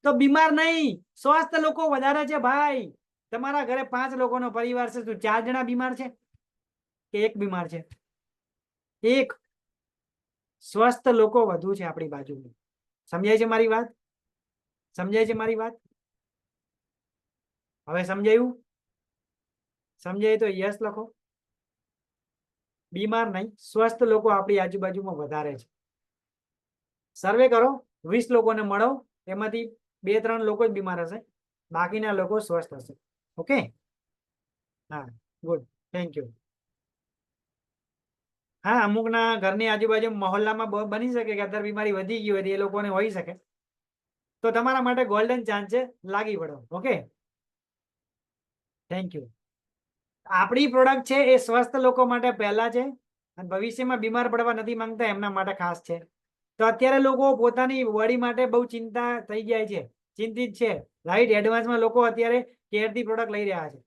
તો બીમાર નહીં, સ્વસ્થ લોકો વધારે છે ભાઈ. તમારા ઘરે 5 લોકોનો પરિવાર છે, શું 4 જણા બીમાર છે કે એક બીમાર છે? એક. સ્વસ્થ લોકો વધુ છે આપણી બાજુમાં. સમજાય છે મારી વાત? સમજાય છે મારી વાત? હવે સમજાયું? સમજાય તો યસ લખો. બીમાર નહીં, સ્વસ્થ લોકો આપણી આજુબાજુમાં વધારે છે. સર્વે કરો, 20 લોકોને મળો, એમાંથી 2-3 લોકો જ બીમાર હશે, બાકીના લોકો સ્વસ્થ હશે. ઓકે? હા, ગુડ, થેન્ક યુ. હા, અમુકના ઘરની આજુબાજુ મહોલ્લામાં બની શકે કે અત્યારે બીમારી વધી ગઈ હોય એ લોકોને હોઈ શકે, તો તમારા માટે ગોલ્ડન ચાન્સ છે, લાગી પડો. Okay, thank you. આપણી પ્રોડક્ટ છે એ સ્વસ્થ લોકો માટે પહેલા છે અને ભવિષ્યમાં બીમાર પડવા નથી માંગતા એમના માટે ખાસ છે. તો અત્યારે લોકો પોતાની બોડી માટે બહુ ચિંતા થઈ જાય છે, ચિંતિત છે, રાઈટ? એડવાન્સમાં લોકો અત્યારે કેરથી પ્રોડક્ટ લઈ રહ્યા છે.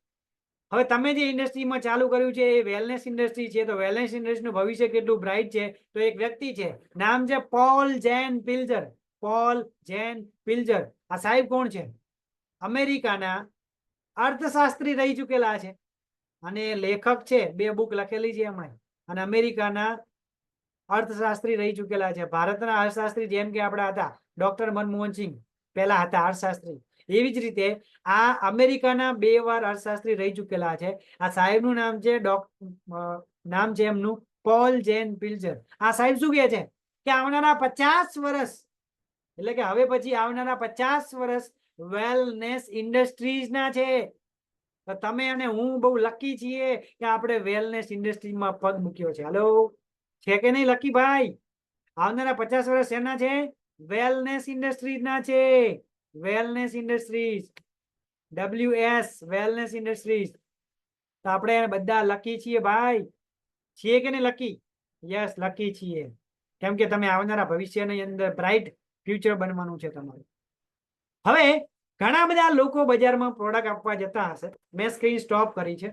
હવે તમે જે ઇન્ડસ્ટ્રીમાં ચાલુ કર્યું છે એ વેલનેસ ઇન્ડસ્ટ્રી છે, તો વેલનેસ ઇન્ડસ્ટ્રીનું ભવિષ્ય કેટલું બ્રાઇટ છે? તો એક વ્યક્તિ છે, નામ છે પોલ જેન પિલ્જર. પોલ જેન પિલ્જર. આ સાહેબ કોણ છે? અમેરિકાના અર્થશાસ્ત્રી રહી ચૂકેલા છે અને લેખક છે, 2 બુક લખેલી છે એમણે, અને અમેરિકાના અર્થશાસ્ત્રી રહી ચૂકેલા છે. ભારતના અર્થશાસ્ત્રી જેમ કે આપણા હતા ડોક્ટર મનમોહનસિંહ પહેલા હતા અર્થશાસ્ત્રી, એવી જ રીતે આ અમેરિકાના 2 વાર અર્થશાસ્ત્રી રહી ચૂકેલા છે. આ સાહેબનું નામ છે નામ છે એમનું પોલ જેન પિલ્જર. આ સાહેબ શું કહે છે કે આવનારા 50 વર્ષ, એટલે કે હવે પછી આવનારા 50 વર્ષ વેલનેસ ઇન્ડસ્ટ્રીઝના છે. તો તમે અને હું બહુ લકી છીએ કે આપણે વેલનેસ ઇન્ડસ્ટ્રીમાં પગ મૂક્યો છે. હલો, છે કે નહીં લકી ભાઈ? આવનારા 50 વર્ષ એના છે? વેલનેસ ઇન્ડસ્ટ્રીઝના છે. Wellness industries, WS, wellness industries. તો આપણે બધા લકી છીએ ભાઈ. છીએ કે નહીં લકી? યસ, લકી છીએ. કેમ કે તમે આવનારા ભવિષ્યની અંદર બ્રાઇટ ફ્યુચર બનવાનું છે તમારું. હવે ઘણા બધા લોકો બજારમાં પ્રોડક્ટ આપવા જતા હશે, મેં સ્ક્રીન સ્ટોપ કરી છે.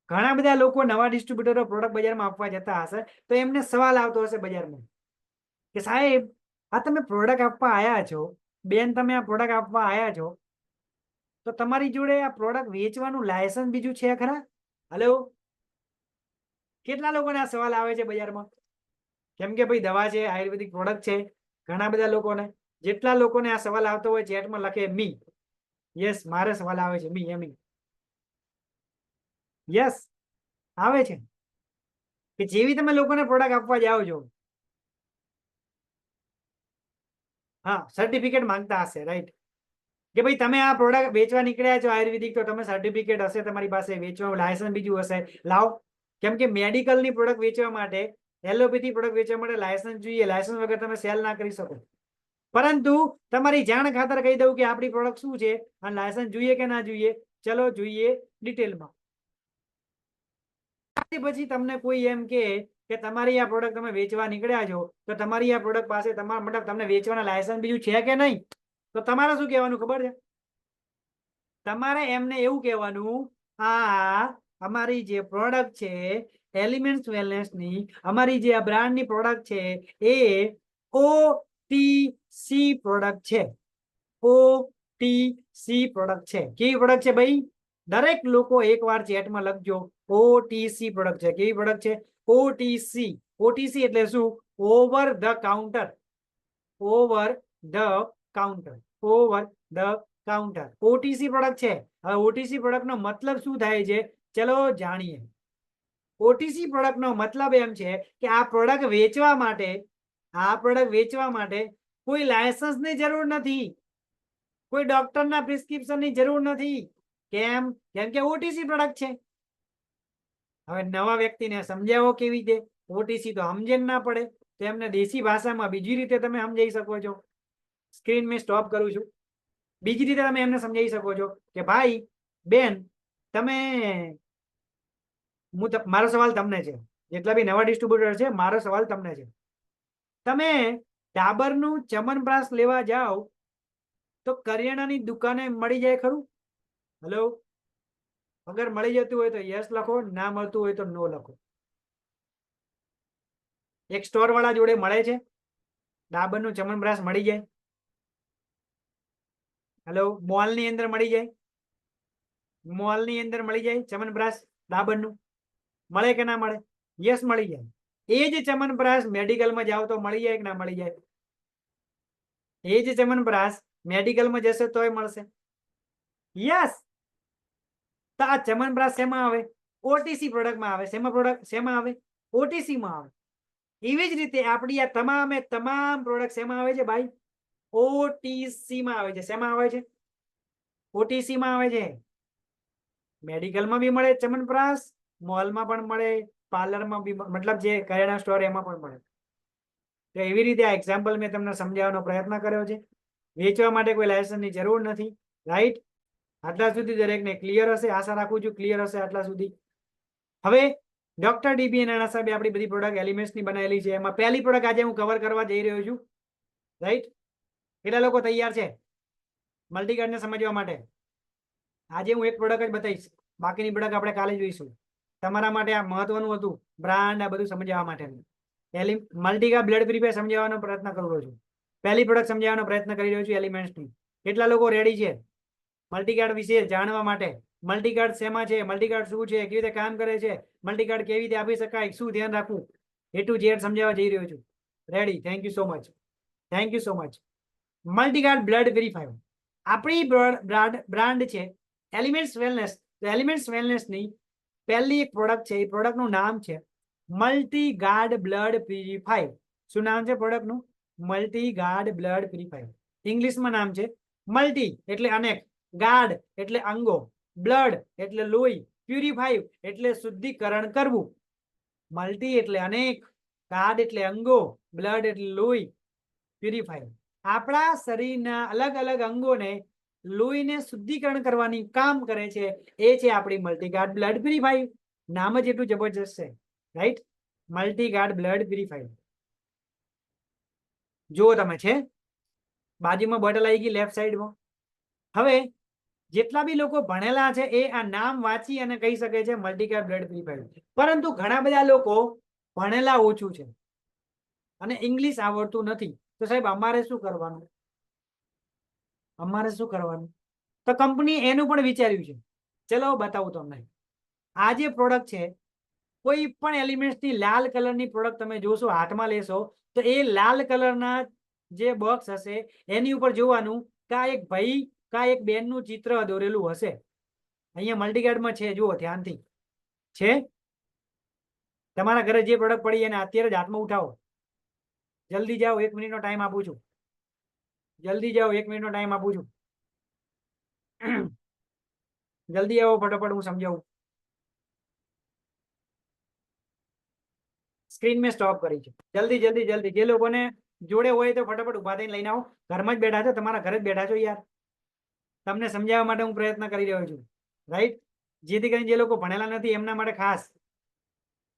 ઘણા બધા લોકો નવા ડિસ્ટ્રીબ્યુટરો પ્રોડક્ટ બજારમાં આપવા જતા હશે, તો એમને સવાલ આવતો હશે બજારમાં કે સાહેબ આ તમે પ્રોડક્ટ આપવા આવ્યા છો, બેન તમે આ પ્રોડક્ટ આપવા આવ્યા છો, તો તમારી જોડે આ પ્રોડક્ટ વેચવાનું લાયસન્સ બીજું છે ખરા? હલો, કેટલા લોકોને આ સવાલ આવે છે બજારમાં? કેમ કે ભાઈ દવા છે, આયુર્વેદિક પ્રોડક્ટ છે, ઘણા બધા લોકોને, જેટલા લોકોને આ સવાલ આવતો હોય ચેટમાં લખે મી. યસ, મારે સવાલ આવે છે મી એમી. યસ, આવે છે કે જેવી તમે લોકોને પ્રોડક્ટ આપવા જાઓ છો, હા સર્ટિફિકેટ માંગતા હશે, રાઈટ, કે ભાઈ તમે આ પ્રોડક્ટ વેચવા નીકળ્યા છો આયુર્વેદિક, તો તમે સર્ટિફિકેટ હશે તમારી પાસે, વેચવાનું લાયસન્સ બીજું હશે, લાવો. કેમ કે મેડિકલની પ્રોડક્ટ વેચવા માટે, એલોપેથી પ્રોડક્ટ વેચવા માટે લાયસન્સ જોઈએ, લાયસન્સ વગર તમે સેલ ના કરી શકો. પરંતુ તમારી જાણ ખાતર કહી દઉં કે આપણી પ્રોડક્ટ શું છે અને લાયસન્સ જોઈએ કે ના જોઈએ. ચલો જોઈએ ડિટેલમાં. પછી તમને કોઈ એમ કે તમારી આ પ્રોડક્ટ તમે વેચવા નીકળ્યા છો, તો તમારી આ પ્રોડક્ટ પાસે તમારા મતલબ તમને વેચવાના લાયસન્સ બીજું છે કે નહીં, તો તમારે શું કહેવાનું ખબર છે? તમારે એમને એવું કહેવાનું, આ અમારી જે પ્રોડક્ટ છે એલિમેન્ટ્સ વેલનેસ ની, અમારી જે આ બ્રાન્ડની પ્રોડક્ટ છે એ OTC પ્રોડક્ટ છે. OTC પ્રોડક્ટ છે. કેવી પ્રોડક્ટ છે ભાઈ? દરેક લોકો એકવાર ચેટમાં લખજો, OTC પ્રોડક્ટ છે. કેવી પ્રોડક્ટ છે? OTC. OTC એટલે શું? Over the counter. Over the counter. Over the counter. OTC product છે. હવે OTC પ્રોડક્ટ નો મતલબ શું થાય છે? ચલો જાણીએ. OTC પ્રોડક્ટ નો મતલબ એમ છે કે આ પ્રોડક્ટ વેચવા માટે કોઈ લાયસન્સ ની જરૂર નથી, કોઈ ડોક્ટરના પ્રિસ્ક્રિપ્શન ની જરૂર નથી. કેમ? કેમ કે OTC પ્રોડક્ટ છે. હવે નવા વ્યક્તિને સમજાવો કેવી રીતે? OTC તો સમજે ના પડે, તો એમને દેશી ભાષામાં બીજી રીતે તમે સમજાવી શકો છો. સ્ક્રીન મેં સ્ટોપ કરું છું. બીજી રીતે તમે એમને સમજાવી શકો છો કે ભાઈ બેન તમે, મારો સવાલ તમને છે, જેટલા બી નવા ડિસ્ટ્રીબ્યુટર છે, મારો સવાલ તમને છે, તમે ડાબરનું ચ્યવનપ્રાશ લેવા જાઓ તો કરિયાણાની દુકાને મળી જાય ખરું? હેલો, અગર મળી જતું હોય તો યસ લખો, ના મળતું હોય તો નો લખો. એક સ્ટોર વાળા જોડે મળે છે, ડાબરનું ચ્યવનપ્રાશ મળી જાય. હેલો, મોલ ની અંદર મળી જાય, મોલ ની અંદર મળી જાય ચ્યવનપ્રાશ ડાબરનું, મળે કે ના મળે? યસ મળી જાય. એ જ ચ્યવનપ્રાશ મેડિકલમાં જાવ તો મળી જાય કે ના મળી જાય? એ જ ચ્યવનપ્રાશ મેડિકલમાં જશે તોય મળશે. યસ. તો આ ચ્યવનપ્રાશ શેમાં આવે? OTC પ્રોડક્ટમાં આવે. શેમાં પ્રોડક્ટ શેમાં આવે? OTC માં આવે. એવી જ રીતે આપણી આ તમામ પ્રોડક્ટ શેમાં આવે છે ભાઈ? OTC માં આવે છે. શેમાં આવે છે? OTC માં આવે છે. મેડિકલમાં બી મળે ચ્યવનપ્રાશ, મોલમાં પણ મળે, પાર્લરમાં બી, મતલબ જે કરિયાણા સ્ટોર એમાં પણ મળે. તો એવી રીતે આ એક્ઝામ્પલ મેં તમને સમજાવવાનો પ્રયત્ન કર્યો છે. વેચવા માટે કોઈ લાયસન્સની જરૂર નથી, રાઈટ? આટલા સુધી દરેકને ક્લિયર હશે, આશા રાખું છું ક્લિયર હશે આટલા સુધી. હવે ડોક્ટર ડીબી નાણા સાહેબે આપણી બધી પ્રોડક્ટ એલિમેન્ટ્સની બનાવેલી છે. એમાં પહેલી પ્રોડક્ટ આજે હું કવર કરવા જઈ રહ્યો છું, રાઈટ? કેટલા લોકો તૈયાર છે મલ્ટીગાર્ડને સમજવા માટે? આજે હું એક પ્રોડક્ટ જ બતાવીશ, બાકીની પ્રોડક્ટ આપણે કાલે જોઈશું. તમારા માટે આ મહત્વનું હતું, બ્રાન્ડ આ બધું સમજાવવા માટેનું. મલ્ટીગાર્ડ બ્લડ પ્રિપેર સમજાવવાનો પ્રયત્ન કરું છું. પહેલી પ્રોડક્ટ સમજાવવાનો પ્રયત્ન કરી રહ્યો છું એલિમેન્ટ્સની. કેટલા લોકો રેડી છે મલ્ટીગાર્ડ વિશે જાણવા માટે? મલ્ટીગાર્ડ શેમાં છે, મલ્ટીગાર્ડ શું છે, કેવી રીતે કામ કરે છે, મલ્ટીગાર્ડ કેવી રીતે આપી શકાય, શું ધ્યાન રાખવું, A to Z સમજાવવા જઈ રહ્યો છું. Ready? Thank you so much. Thank you so much. Multiguard blood verify આપણી બ્રાન્ડ છે એલિમેન્ટ્સ વેલનેસ. તો એલિમેન્ટ્સ વેલનેસની પહેલી એક પ્રોડક્ટ છે, એ પ્રોડક્ટનું નામ છે મલ્ટીગાર્ડ બ્લડ પ્યુરિફાઈ. શું નામ છે પ્રોડક્ટનું? મલ્ટીગાર્ડ બ્લડ પ્યુરિફાઈ. ઇંગ્લિશમાં નામ છે. મલ્ટી એટલે અનેક, ગાર્ડ એટલે અંગો, બ્લડ એટલે લોહી, પ્યુરિફાઈ એટલે શુદ્ધિકરણ કરવું. મલ્ટી એટલે અનેક, ગાર્ડ એટલે અંગો, બ્લડ એટલે લોહી, પ્યુરિફાઈ આપણા શરીરના અલગ અલગ અંગોને લોહીને શુદ્ધિકરણ કરવાની કામ કરે છે. એ છે આપણી મલ્ટીગાર્ડ બ્લડ પ્યુરિફાઈ. નામ જ એટલું જબરજસ્ત છે, રાઈટ? મલ્ટીગાર્ડ blood purify. જુઓ તમે છે બાજુમાં બોટલ આવી ગઈ લેફ્ટ સાઈડમાં. હવે જેટલા બી લોકો ભણેલા છે એ આ નામ વાંચી અને કહી શકે છે મલ્ટીકેપ બ્લડ પ્યુરિફાયર. પરંતુ ઘણા બધા લોકો ભણેલા ઓછું છે અને ઇંગ્લિશ આવડતું નથી. તો સાહેબ અમારે શું કરવાનું? અમારે શું કરવાનું? તો કંપની એનું પણ વિચાર્યું છે. ચલો બતાવું તમને. આ જે પ્રોડક્ટ છે, કોઈ પણ એલિમેન્ટ્સની લાલ કલરની પ્રોડક્ટ તમે જોશો, હાથમાં લેશો તો એ લાલ કલરના જે બોક્સ હશે એની ઉપર જોવાનું કે એક ભાઈ કા એક બેનનું ચિત્ર દોરેલું હશે. અહીંયા મલ્ટીગાર્ડમાં છે, જુઓ ધ્યાનથી. છે તમારા ઘરે જે પ્રોડક્ટ પડી એને અત્યારે જ હાથમાં ઉઠાવો. જલ્દી જાઓ, 1 મિનિટનો ટાઈમ આપું છું. જલ્દી જાઓ, 1 મિનિટનો ટાઈમ આપું છું. જલ્દી આવો ફટાફટ, હું સમજાવું. સ્ક્રીન મેં સ્ટોપ કરી છે. જલ્દી જલ્દી જલ્દી. જે લોકોને જોડે હોય તો ફટાફટ ઉભા થઈને લઈને આવો. ઘરમાં જ બેઠા છો, તમારા ઘરે જ બેઠા છો યાર. તમને સમજાવવા માટે હું પ્રયત્ન કરી રહ્યો છું, રાઈટ? જેથી કરીને જે લોકો ભણેલા નથી એમના માટે ખાસ,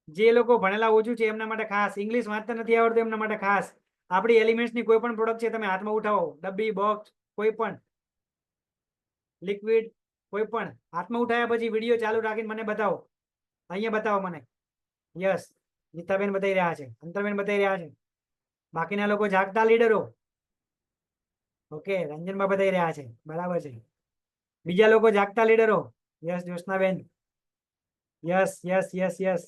જે લોકો ભણેલા ઓછું છે એમના માટે ખાસ, ઇંગ્લિશ વાંચતા નથી આવડતું એમના માટે ખાસ. આપણી એલિમેન્ટ્સની કોઈ પણ પ્રોડક્ટ છે તમે હાથમાં ઉઠાવો, ડબ્બી, બોક્સ, કોઈ પણ લિક્વિડ, કોઈ પણ હાથમાં ઉઠાયા પછી વિડીયો ચાલુ રાખીને મને બતાવો. અહીંયા બતાવો મને. યસ, ગીતાબેન બતાવી રહ્યા છે, અંતરબેન બતાવી રહ્યા છે. બાકીના લોકો જાગતા લીડરો. ઓકે, રંજનબા બતાવી રહ્યા છે, બરાબર છે. બીજા લોકો જાગતા લીડરો. Yes Jyotsnaben. Yes yes yes yes.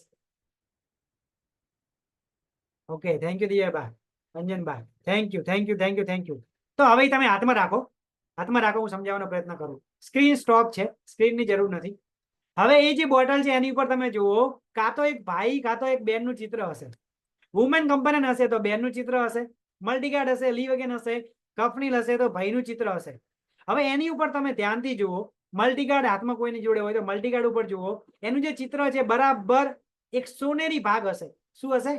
Okay, thank you Diyaba, Ranjanba. Thank you thank you thank you thank you. તો હવે તમે હાથમાં રાખો, હાથમાં રાખો, હું સમજાવવાનો પ્રયત્ન કરું. સ્ક્રીન સ્ટોપ છે, સ્ક્રીનની જરૂર નથી. હવે એ જે બોટલ છે એની ઉપર તમે જુઓ, કાં તો એક ભાઈ કાં તો એક બેનનું ચિત્ર હશે. વુમેન કમ્પેનન હશે તો બેનનું ચિત્ર હશે, મલ્ટીગાર્ડ હશે, લીવગેન હશે, કફનીલ હશે તો ભાઈનું ચિત્ર હશે. હવે એની ઉપર તમે ધ્યાનથી જુઓ, મલ્ટીગાર્ડ હાથમાં કોઈની જોડે હોય તો મલ્ટીગાર્ડ ઉપર જુઓ, એનું જે ચિત્ર છે બરાબર એક સોનેરી ભાગ હશે. શું હશે?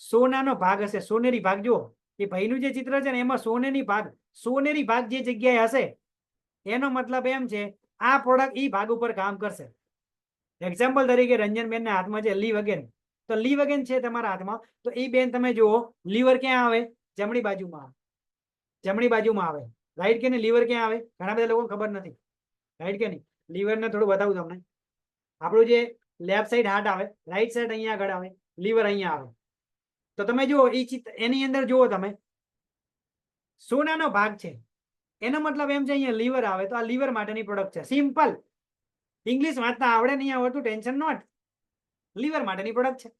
સોનાનો ભાગ હશે. સોનેરી ભાગ જુઓ, એ ભાઈનું જે ચિત્ર છે ને એમાં સોનેરી ભાગ, સોનેરી ભાગ જે જગ્યાએ હશે એનો મતલબ એમ છે આ પ્રોડક્ટ ઈ ભાગ ઉપર કામ કરશે. એક્ઝામ્પલ તરીકે રંજનબેનના હાથમાં છે લીવગેન, તો લીવગેન છે તમારા હાથમાં, તો એ બેન તમે જુઓ, લીવર ક્યાં આવે? જમણી બાજુમાં આવે. જમણી બાજુમાં આવે, રાઈટ કે નહીં? લીવર ક્યાં આવે? ઘણા બધા લોકોને ખબર નથી, રાઈટ કે નહીં? લીવરને થોડું બતાવું તમને. આપણું જે લેફ્ટ સાઈડ હાર્ટ આવે, રાઈટ સાઈડ અહીંયા આગળ આવે, લીવર અહીંયા આવે. તો તમે જુઓ એ એની અંદર જુઓ તમે, સોનાનો ભાગ છે, એનો મતલબ એમ છે અહીંયા લીવર આવે તો આ લીવર માટેની પ્રોડક્ટ છે. સિમ્પલ. ઇંગ્લિશ વાંચતા આવડે નહીં આવડતું ટેન્શન નોટ, લીવર માટેની પ્રોડક્ટ છે.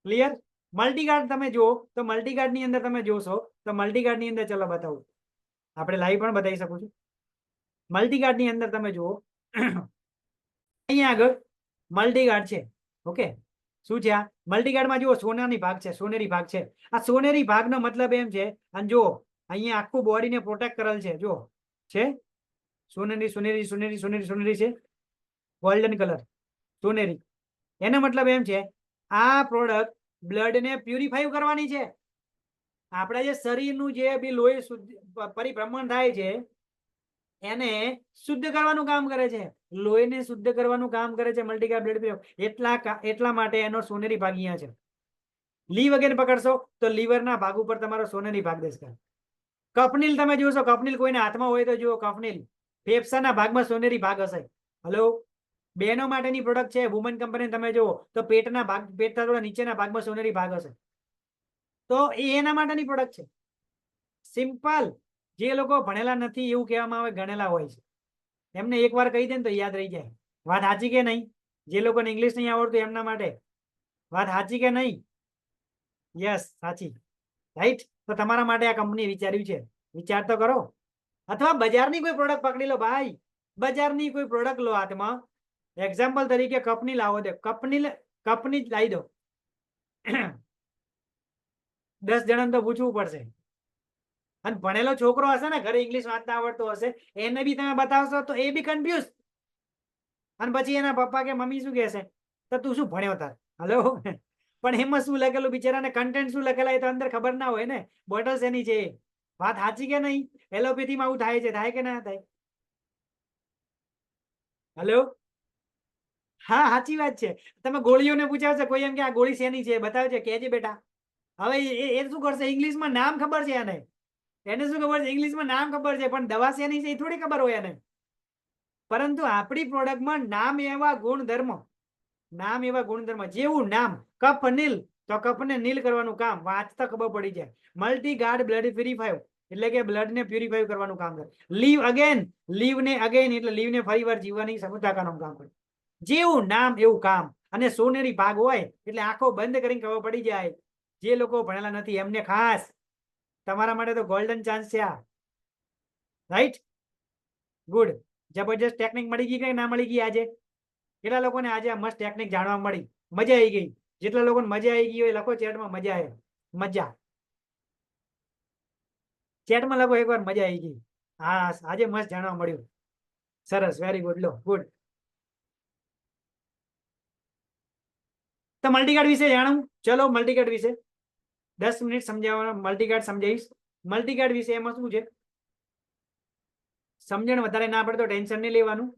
ક્લિયર? મલ્ટીગાર્ડ તમે જુઓ તો મલ્ટીગાર્ડ ની અંદર તમે જોશો તો મલ્ટીગાર્ડ ની અંદર, ચલો બતાવું, આપણે લાઈવ પણ બતાવી શકું છું. મલ્ટીગાર્ડ ની અંદર તમે જુઓ, અહીંયા આગળ મલ્ટીગાર્ડ છે. ઓકે, શું છે આ મલ્ટીગાર્ડમાં? જુઓ સોનાની ભાગ છે, સોનેરી ભાગ છે. આ સોનેરી ભાગનો મતલબ એમ છે, અને જુઓ અહીંયા આખું બોડીને પ્રોટેક્ટ કરેલ છે. જુઓ છે સોનેરી સોનેરી સોનેરી સોનેરી સોનેરી છે, ગોલ્ડન કલર સોનેરી. એનો મતલબ એમ છે આ પ્રોડક્ટ બ્લડને પ્યુરિફાઈ કરવાની છે. આપણા જે શરીરનું જે બી લોહી પરિભ્રમણ થાય છે એને શુદ્ધ કરવાનું કામ કરે છે, લોહીને શુદ્ધ કરવાનું કામ કરે છે મલ્ટીગાર્ડ બ્લડ પ્યુરિફાયર. એટલા માટે એનો સોનેરી ભાગ અહીંયા છે. લીવ વગેરે પકડશો તો લીવરના ભાગ ઉપર તમારો સોનેરી ભાગ દેખાય. કફનીલ તમે જોશો, કફનીલ કોઈના હાથમાં હોય તો જુઓ, કફનીલ ફેફસાના ભાગમાં સોનેરી ભાગ હશે. હલો, બહેનો માટેની પ્રોડક્ટ છે, વુમન કંપની. તમે જુઓ તો પેટના ભાગ, પેટના થોડા નીચેના ભાગમાં સોનેરી ભાગ હશે. તો એ એના માટેની પ્રોડક્ટ છે. સિમ્પલ. જે લોકો ભણેલા નથી એવું કહેવામાં આવે, ગણેલા હોય છે. એમને એકવાર કહી દે ને તો યાદ રહી જાય. વાત સાચી કે નહીં? જે લોકોને ઇંગ્લિશ નહીં આવડતું એમના માટે વાત સાચી કે નહીં? યસ, સાચી, રાઈટ. તો તમારા માટે આ કંપની વિચાર્યું છે, વિચાર તો કરો. અથવા બજારની કોઈ પ્રોડક્ટ પકડી લો ભાઈ, બજારની કોઈ પ્રોડક્ટ લો હાથમાં. એક્ઝામ્પલ તરીકે કપની લાવો, દે કપની જ લાવી દો. 10 જણાને તો પૂછવું પડશે. અને ભણેલો છોકરો હશે ને, ઘરે ઇંગ્લિશ વાંચતા આવડતો હશે, એને બી તમે બતાવશો તો એ બી કન્ફ્યુઝ. અને પછી એના પપ્પા કે મમ્મી શું કહેશે? તો તું શું ભણ્યો તાર? હલો. પણ એમાં શું લખેલું બિચારાને, કન્ટેન્ટ શું લખેલા એ તો અંદર ખબર ના હોય ને. બોટલ્સ એની છે. વાત સાચી કે નહીં? એલોપેથીમાં આવું થાય છે, થાય કે ના થાય? હલો. હા, સાચી વાત છે. તમે ગોળીઓને પૂછાવશે, કોઈ એમ કે આ ગોળી શેની છે બતાવજે, કહેજે બેટા. હવે એ શું કરશે? ઇંગ્લિશમાં નામ ખબર છે એને, એને શું ખબર છે? ઇંગ્લિશમાં નામ ખબર છે, પણ દવા શેની છે એ થોડી ખબર હોય એને. પરંતુ આપણી પ્રોડક્ટમાં નામ એવા ગુણધર્મ, નામ એવા ગુણધર્મ, જેવું નામ કફ નીલ, તો કફને નીલ કરવાનું કામ વાંચતા ખબર પડી જાય. મલ્ટી ગાર્ડ બ્લડ પ્યુરિફાય, એટલે કે બ્લડ ને પ્યુરિફાય કરવાનું કામ કરે. લીવ અગેન, લીવ ને અગેન એટલે લીવ ને ફરીવાર જીવવાની ક્ષમતા કરવાનું કામ કરે. જેવું નામ એવું કામ. અને સોનેરી ભાગ હોય એટલે આંખો બંધ કરીને ખબર પડી જાય. જે લોકો ભણેલા નથી એમને ખાસ, તમારા માટે તો ગોલ્ડન ચાન્સ છે આ. Right, good. જબરજસ્ત ટેકનિક મળી ગઈ કે ના મળી ગઈ આજે? કેટલા લોકોને આજે આ મસ્ત ટેકનિક જાણવા મળી? મજા આવી ગઈ? જેટલા લોકોને મજા આવી ગઈ હોય લખો ચેટમાં મજા આવે. મજા ચેટમાં લખો એકવાર મજા આવી ગઈ. હા, આજે મસ્ત જાણવા મળ્યું. સરસ, વેરી ગુડ. લો, ગુડ. તો મલ્ટીકાર્ડ વિશે જાણવું. ચલો, મલ્ટીકાર્ડ વિશે 10 મિનિટ સમજાવવાના. મલ્ટીકાર્ડ સમજાવીશ. મલ્ટીકાર્ડ વિશે એમાં શું છે, સમજણ વધારે ના પડે તો ટેન્શન નહીં લેવાનું.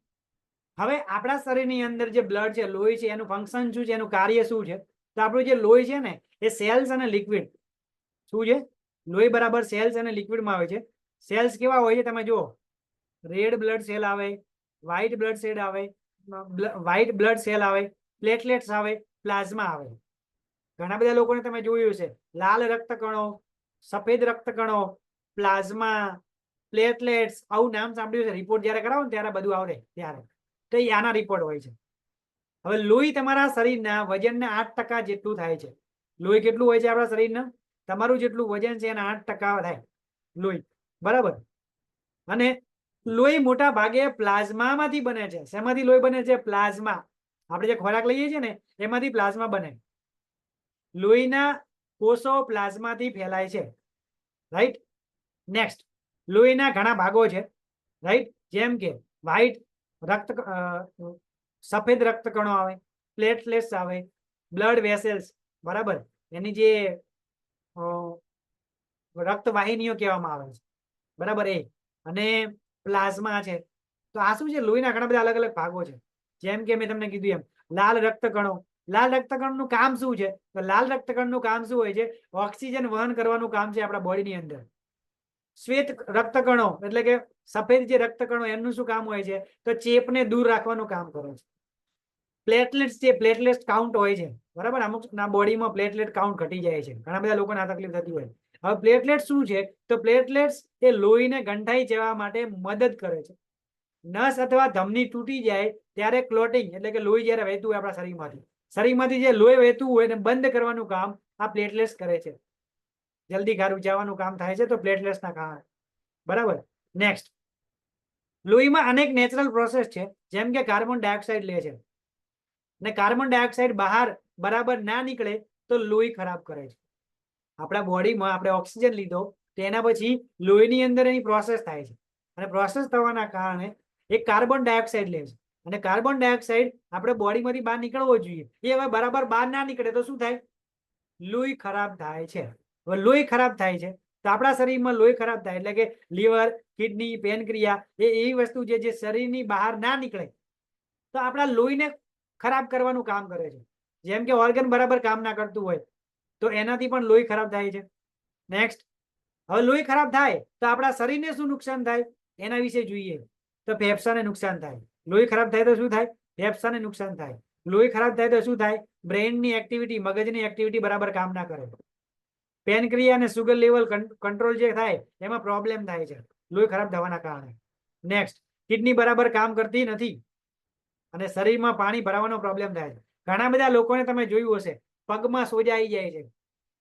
હવે આપણા શરીરની અંદર જે બ્લડ છે, લોહી છે, એનું ફંક્શન શું છે, એનું કાર્ય શું છે? તો આપણું જે લોહી છે ને એ સેલ્સ અને લિક્વિડ શું છે? લોહી બરાબર સેલ્સ અને લિક્વિડમાં આવે છે. સેલ્સ કેવા હોય છે તમે જુઓ, રેડ બ્લડ સેલ આવે, વ્હાઈટ બ્લડ સેલ આવે, વ્હાઈટ બ્લડ સેલ આવે, પ્લેટલેટ્સ આવે, પ્લાઝ્મા આવે. ઘણા બધા લોકોને તમે જોયું છે લાલ રક્તકણો, સફેદ રક્તકણો, પ્લાઝમા, પ્લેટલેટ્સ, આવું નામ સાંભળ્યું છે. રિપોર્ટ જ્યારે કરાવો ને ત્યારે બધું આવડે ત્યારે તો એ આના રિપોર્ટ હોય છે. હવે લોહી તમારા શરીરના વજનના 8% જેટલું થાય છે. લોહી કેટલું હોય છે આપણા શરીરના? તમારું જેટલું વજન છે એના 8% થાય લોહી, બરાબર. અને લોહી મોટા ભાગે પ્લાઝમામાંથી બને છે. શેમાંથી લોહી બને છે? પ્લાઝમા. આપણે જે ખોરાક લઈએ છીએ ને એમાંથી પ્લાઝમા બને. લોહીના કોષો પ્લાઝમાથી ફેલાય છે. રાઈટ. નેક્સ્ટ, લોહીના ઘણા ભાગો છે. રાઈટ, જેમ કે વ્હાઈટ રક્ત, સફેદ રક્તકણો આવે, પ્લેટલેટ્સ આવે, બ્લડ વેસલ્સ, બરાબર, એની જે રક્તવાહિનીઓ કહેવામાં આવે છે, બરાબર, એ. અને પ્લાઝમા છે. તો આ શું છે? લોહીના ઘણા બધા અલગ અલગ ભાગો છે. જેમ કે મેં તમને કીધું એમ લાલ રક્તકણો. લાલ રક્તકણનું કામ શું છે? તો લાલ રક્તકણનું કામ શું હોય છે? ઓક્સિજન વહન કરવાનું કામ છે આપણા બોડીની અંદર. શ્વેત રક્તકણો એટલે કે સફેદ જે રક્તકણો એમનું શું કામ હોય છે? તો ચેપને દૂર રાખવાનું કામ કરે છે. પ્લેટલેટ્સ, જે પ્લેટલેટ કાઉન્ટ હોય છે, બરાબર, અમુક ના બોડીમાં પ્લેટલેટ કાઉન્ટ ઘટી જાય છે. ઘણા બધા લોકોને આ તકલીફ થતી હોય. હવે પ્લેટલેટ શું છે? તો પ્લેટલેટ્સ એ લોહીને ગંઠાઈ જવા માટે મદદ કરે છે. નસ અથવા ધમની તૂટી જાય ત્યારે ક્લોટિંગ એટલે કે લોહી જ્યારે વહેતું હોય આપણા શરીરમાંથી જે લોહી વહેતું હોય એને બંધ કરવાનું કામ આ પ્લેટલેટ્સ કરે છે. જલ્દી ઘારું જવાનું કામ થાય છે તો પ્લેટલેટ્સના કારણે, બરાબર. નેક્સ્ટ, લોહીમાં અનેક નેચરલ પ્રોસેસ છે, જેમ કે કાર્બન ડાયોક્સાઇડ લે છે ને કાર્બન ડાયોક્સાઇડ બહાર બરાબર ના નીકળે તો લોહી ખરાબ કરે છે. આપણા બોડીમાં આપણે ઓક્સિજન લીધો તેના પછી લોહીની અંદર એની પ્રોસેસ થાય છે અને પ્રોસેસ થવાના કારણે એક કાર્બન ડાયોક્સાઇડ લે છે અને કાર્બન ડાયોક્સાઇડ આપણે બોડીમાંથી બહાર નીકળવો જોઈએ. એ હવે બરાબર બહાર ના નીકળે તો શું થાય? લોહી ખરાબ થાય છે. હવે લોહી ખરાબ થાય છે તો આપણા શરીરમાં લોહી ખરાબ થાય એટલે કે લીવર, કિડની, પેનક્રિયા એ એવી વસ્તુ છે જે શરીરની બહાર ના નીકળે તો આપણા લોહીને ખરાબ કરવાનું કામ કરે છે. જેમ કે ઓર્ગન બરાબર કામ ના કરતું હોય તો એનાથી પણ લોહી ખરાબ થાય છે. નેક્સ્ટ, હવે લોહી ખરાબ થાય તો આપણા શરીરને શું નુકસાન થાય એના વિશે જોઈએ તો ફેફસાને નુકસાન થાય. લોહી ખરાબ થાય તો શું થાય? ફેફસાને નુકસાન થાય. લોહી ખરાબ થાય તો શું થાય? બ્રેઇનની એક્ટિવિટી, મગજની એક્ટિવિટી બરાબર કામ ના કરે. પેનક્રિયા અને સુગર લેવલ કંટ્રોલ જે થાય એમાં પ્રોબ્લેમ થાય છે લોહી ખરાબ થવાના કારણે. નેક્સ્ટ, કિડની બરાબર કામ કરતી નથી અને શરીરમાં પાણી ભરાવાનો પ્રોબ્લેમ થાય છે. ઘણા બધા લોકોને તમે જોયું હશે પગમાં સોજા આવી જાય છે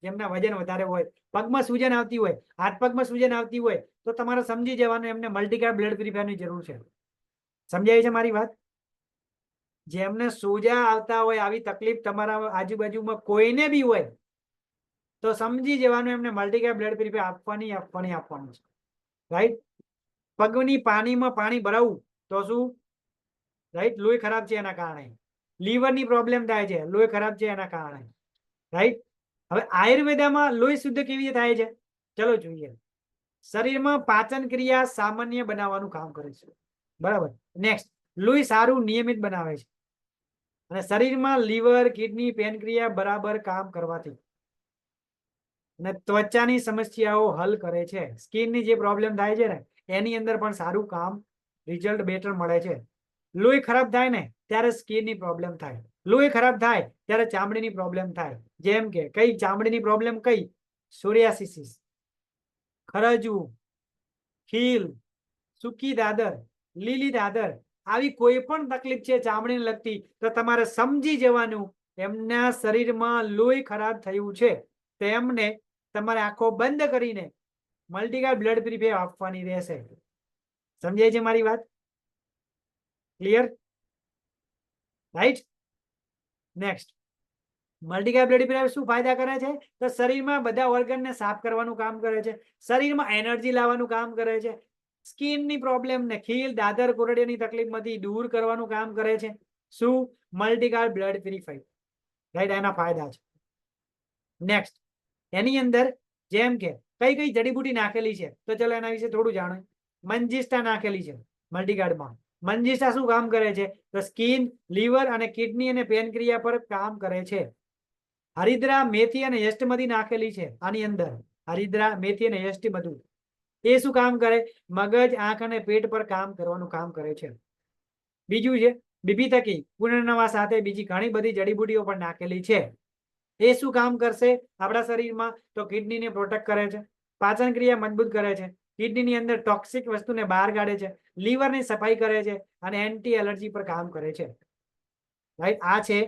જેમના વજન વધારે હોય, પગમાં સૂજન આવતી હોય, હાથ પગમાં સૂજન આવતી હોય તો તમારે સમજી જવાનું એમને મલ્ટીકાર્ડ બ્લડ પ્યુરિફાયરની જરૂર છે. સમજાય છે મારી વાત? જેમને સોજા આવતા હોય, આવી તકલીફ તમારા આજુબાજુમાં કોઈને બી હોય તો સમજી જવાનું એમને મલ્ટીકાર્ડ બ્લડ પ્યુરિફાયર આપવાનું છે. રાઈટ. પગની પાણીમાં પાણી ભરાવું તો શું? રાઈટ, લોહી ખરાબ છે એના કારણે. લીવરની પ્રોબ્લેમ થાય છે, લોહી ખરાબ છે એના કારણે. રાઈટ. હવે આયુર્વેદમાં લોહી શુદ્ધ કેવી રીતે થાય છે? ચલો જોઈએ. શરીરમાં પાચન ક્રિયા સામાન્ય બનાવવાનું કામ કરે છે, બરાબર. નેક્સ્ટ, લોહી સારું નિયમિત બનાવે છે અને શરીરમાં લીવર, કિડની, પેનક્રિયા બરાબર કામ કરવાથી અને ત્વચાની સમસ્યાઓ હલ કરે છે. સ્કિનની જે પ્રોબ્લેમ થાય છે ને એની અંદર પણ સારું કામ રિઝલ્ટ બેટર મળે છે. લોહી ખરાબ થાય ને ત્યારે સ્કિનની પ્રોબ્લેમ થાય. લોહી ખરાબ થાય ત્યારે ચામડીની પ્રોબ્લેમ થાય. જેમ કે કઈ ચામડીની પ્રોબ્લેમ કઈ? સોરિયાસિસ, ખરજવું, ખીલ, સૂકી દાદર, લીલી દાદર, આવી કોઈ પણ તકલીફ છે ચામડીને લગતી તો તમારે સમજી જવાનું એમના શરીરમાં લોહી ખરાબ થયું છે. તેમને તમારે આંખો બંધ કરીને મલ્ટીગાર્ડ બ્લડ પ્રિપેર આપવાની રહેશે. સમજાય છે મારી વાત? Clear? Right. Next, multiguard blood prepare શું ફાયદા કરે છે? તો શરીરમાં બધા ઓર્ગનને સાફ કરવાનું કામ કરે છે, શરીરમાં એનર્જી લાવવાનું કામ કરે છે, સ્કિનની પ્રોબ્લેમ ને ખીલ, દાદર, કોરડિયાની તકલીફમાંથી દૂર કરવાનું કામ કરે છે. શું? મલ્ટીગાર્ડ બ્લડ પ્યુરિફાયર. રાઈટ, એના ફાયદા છે. નેક્સ્ટ, એની અંદર જેમ કે કઈ કઈ જડીબુટી નાખેલી છે તો ચલો એના વિશે થોડું જાણો. મંજીષ્ઠા નાખેલી છે મલ્ટીગાર્ડમાં. મંજીષ્ઠા શું કામ કરે છે? તો સ્કિન, લીવર અને કિડની અને પેનક્રિયા પર કામ કરે છે. હરિદ્રા, મેથી અને યષ્ટમધી નાખેલી છે આની અંદર. હરિદ્રા, મેથી અને યષ્ટમધુ એ શું કામ કરે? મગજ, આંખ અને પેટ પર કામ કરવાનું કામ કરે છે. બીજું છે બીભીતકી, પુનર્નવા સાથે બીજી ઘણી બધી જડીબુટીઓ પણ નાખેલી છે. એ શું કામ કરશે આપણા શરીરમાં? તો કિડનીને પ્રોટેક્ટ કરે છે, પાચન ક્રિયા મજબૂત કરે છે, કિડનીની અંદર ટોક્સિક વસ્તુને બહાર કાઢે છે, લીવરની સફાઈ કરે છે અને એન્ટી એલર્જી પર કામ કરે છે. રાઈટ, આ છે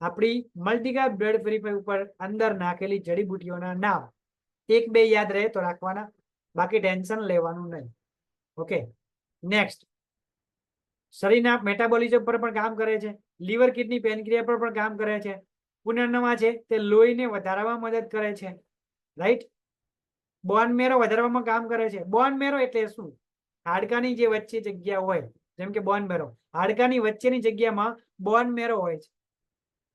આપણી મલ્ટીગાર્ડ બ્લડ પ્યુરિફાયર ઉપર અંદર નાખેલી જડીબુટીઓના નામ. એક બે યાદ રહે તો રાખવાના, બાકી ટેન્શન લેવાનું નહીં. ઓકે. નેક્સ્ટ, શરીરના મેટાબોલિઝમ પર પણ કામ કરે છે, લીવર, કિડની, પેનક્રિયા પર પણ કામ કરે છે. પુનર્નવા છે તે લોહીને વધારવામાં મદદ કરે છે. રાઈટ. બોન મેરો વધારવામાં કામ કરે છે. બોન મેરો એટલે શું? હાડકાની જે વચ્ચે જગ્યા હોય, જેમ કે બોન મેરો, હાડકાની વચ્ચેની જગ્યામાં બોન મેરો હોય છે.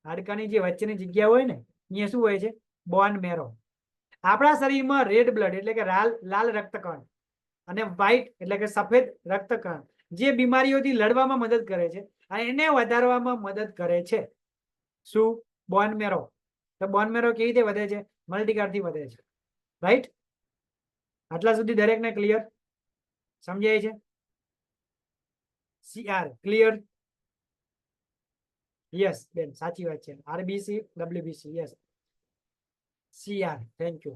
હાડકાની જે વચ્ચેની જગ્યા હોય ને અહીંયા શું હોય છે? બોન મેરો. આપણા શરીરમાં રેડ બ્લડ એટલે કે લાલ રક્તકણ અને વ્હાઈટ એટલે કે સફેદ રક્તકણ જે બીમારીઓથી લડવામાં મદદ કરે છે એને વધારવામાં મદદ કરે છે. શું? બોન મેરો. તો બોન મેરો કેવી રીતે વધે છે? મલ્ટીગાર્ડથી વધે છે. રાઈટ. આટલા સુધી દરેકને ક્લિયર? સમજાય છે? CR clear? યસ બેન, સાચી વાત છે. RBC, WBC, yes. CR, thank you.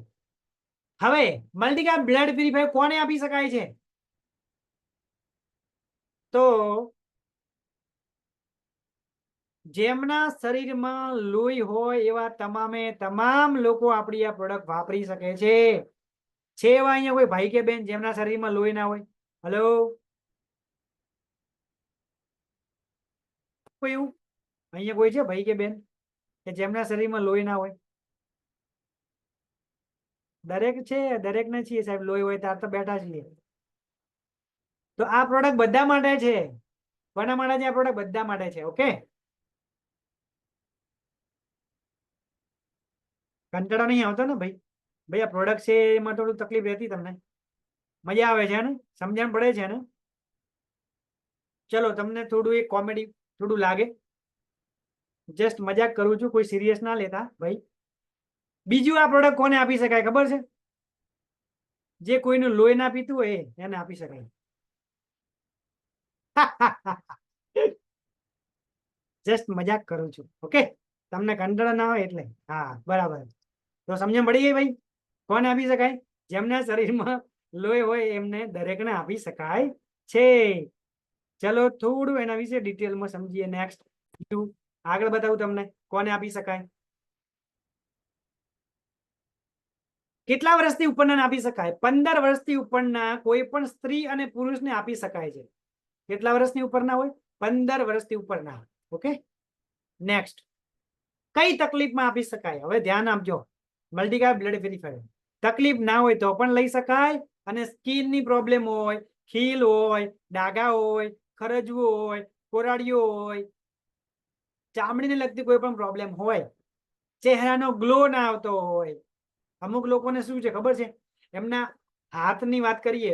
હવે મલ્ટીગાર્ડ બ્લડ પ્યુરિફાયર કોને આપી શકાય છે? તો જેમના શરીરમાં લોહી હોય એવા તમામ લોકો આપણી આ પ્રોડક્ટ વાપરી શકે છે. એવા અહીંયા કોઈ ભાઈ કે બેન જેમના શરીરમાં લોહી ના હોય? હલો, કોઈ એવું અહીંયા કોઈ છે ભાઈ કે બેન કે જેમના શરીરમાં લોહી ના હોય? દરેક છે, દરેક ને છીએ સાહેબ. લોહી હોય ત્યારે તો બેઠા છીએ. તો આ પ્રોડક્ટ બધા માટે છે. કોના માટે છે આ પ્રોડક્ટ? બધા માટે છે. ઓકે. કંટાળો નહીં આવતો ને ભાઈ? ભાઈ આ પ્રોડક્ટ છે એમાં થોડું તકલીફ રહેતી તમને? મજા આવે છે ને? સમજણ પડે છે ને? ચલો, તમને થોડું એક કોમેડી થોડું લાગે, જસ્ટ મજાક કરું છું, કોઈ સિરિયસ ના લેતા ભાઈ. બીજું આ પ્રોડક્ટ કોને આપી શકાય ખબર છે? જે કોઈનું લોહી ના પીતું હોય એને આપી શકાય. જસ્ટ મજાક કરું છું. ઓકે, તમને કંટાળો ના હોય એટલે. હા, બરાબર. તો સમજણ પડી ગઈ ભાઈ? કોને આપી શકાય? જેમના શરીરમાં લોહી હોય એમને દરેકને આપી શકાય છે. ચલો થોડું એના વિશે ડિટેલમાં સમજીએ. નેક્સ્ટ આગળ બતાવું તમને કોને આપી શકાય. કેટલા વર્ષથી ઉપરના આપી શકાય? 15 વર્ષથી ઉપરના કોઈ પણ સ્ત્રી અને પુરુષને આપી શકાય છે. કેટલા વર્ષની ઉપરના હોય? 15 વર્ષથી ઉપરના. ઓકે. નેક્સ્ટ, કઈ તકલીફમાં આપી શકાય? હવે ધ્યાન આપજો. મલ્ટીગાર્ડ બ્લડ પ્યુરિફાયર તકલીફ ના હોય તો પણ લઈ શકાય, અને સ્કિનની પ્રોબ્લેમ હોય, ખીલ હોય, ડાઘા હોય, ખરજવું હોય, કોરાડીઓ હોય, ચામડીને લગતી કોઈ પણ પ્રોબ્લેમ હોય, ચહેરાનો ગ્લો ના આવતો હોય. અમુક લોકોને શું છે ખબર છે? એમના હાથની વાત કરીએ,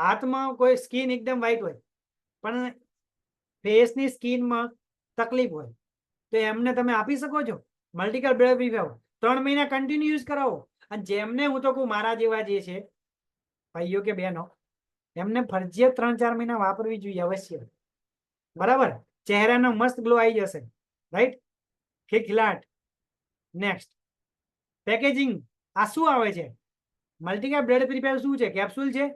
હાથમાં કોઈ સ્કિન એકદમ વ્હાઈટ હોય પણ ફેસની સ્કિનમાં તકલીફ હોય, તો એમને તમે આપી શકો છો મલ્ટીગાર્ડ બ્લડ પ્યુરિફાયર. 3 મહિના કન્ટિન્યુ યુઝ કરાવો અને જેમને હું તો કહું મારા જેવા જે છે ભાઈઓ કે બહેનો, એમને ફરજિયાત 3-4 મહિના વાપરવી જોઈએ અવશ્ય. બરાબર, ચહેરાનો મસ્ત ગ્લો આવી જશે. રાઈટ, ખિલખિલાટ. Next, packaging. આ શું આવે છે? મલ્ટીકેપ બ્લડ પ્યુરિફાયર શું છે? કેપ્સ્યુલ છે?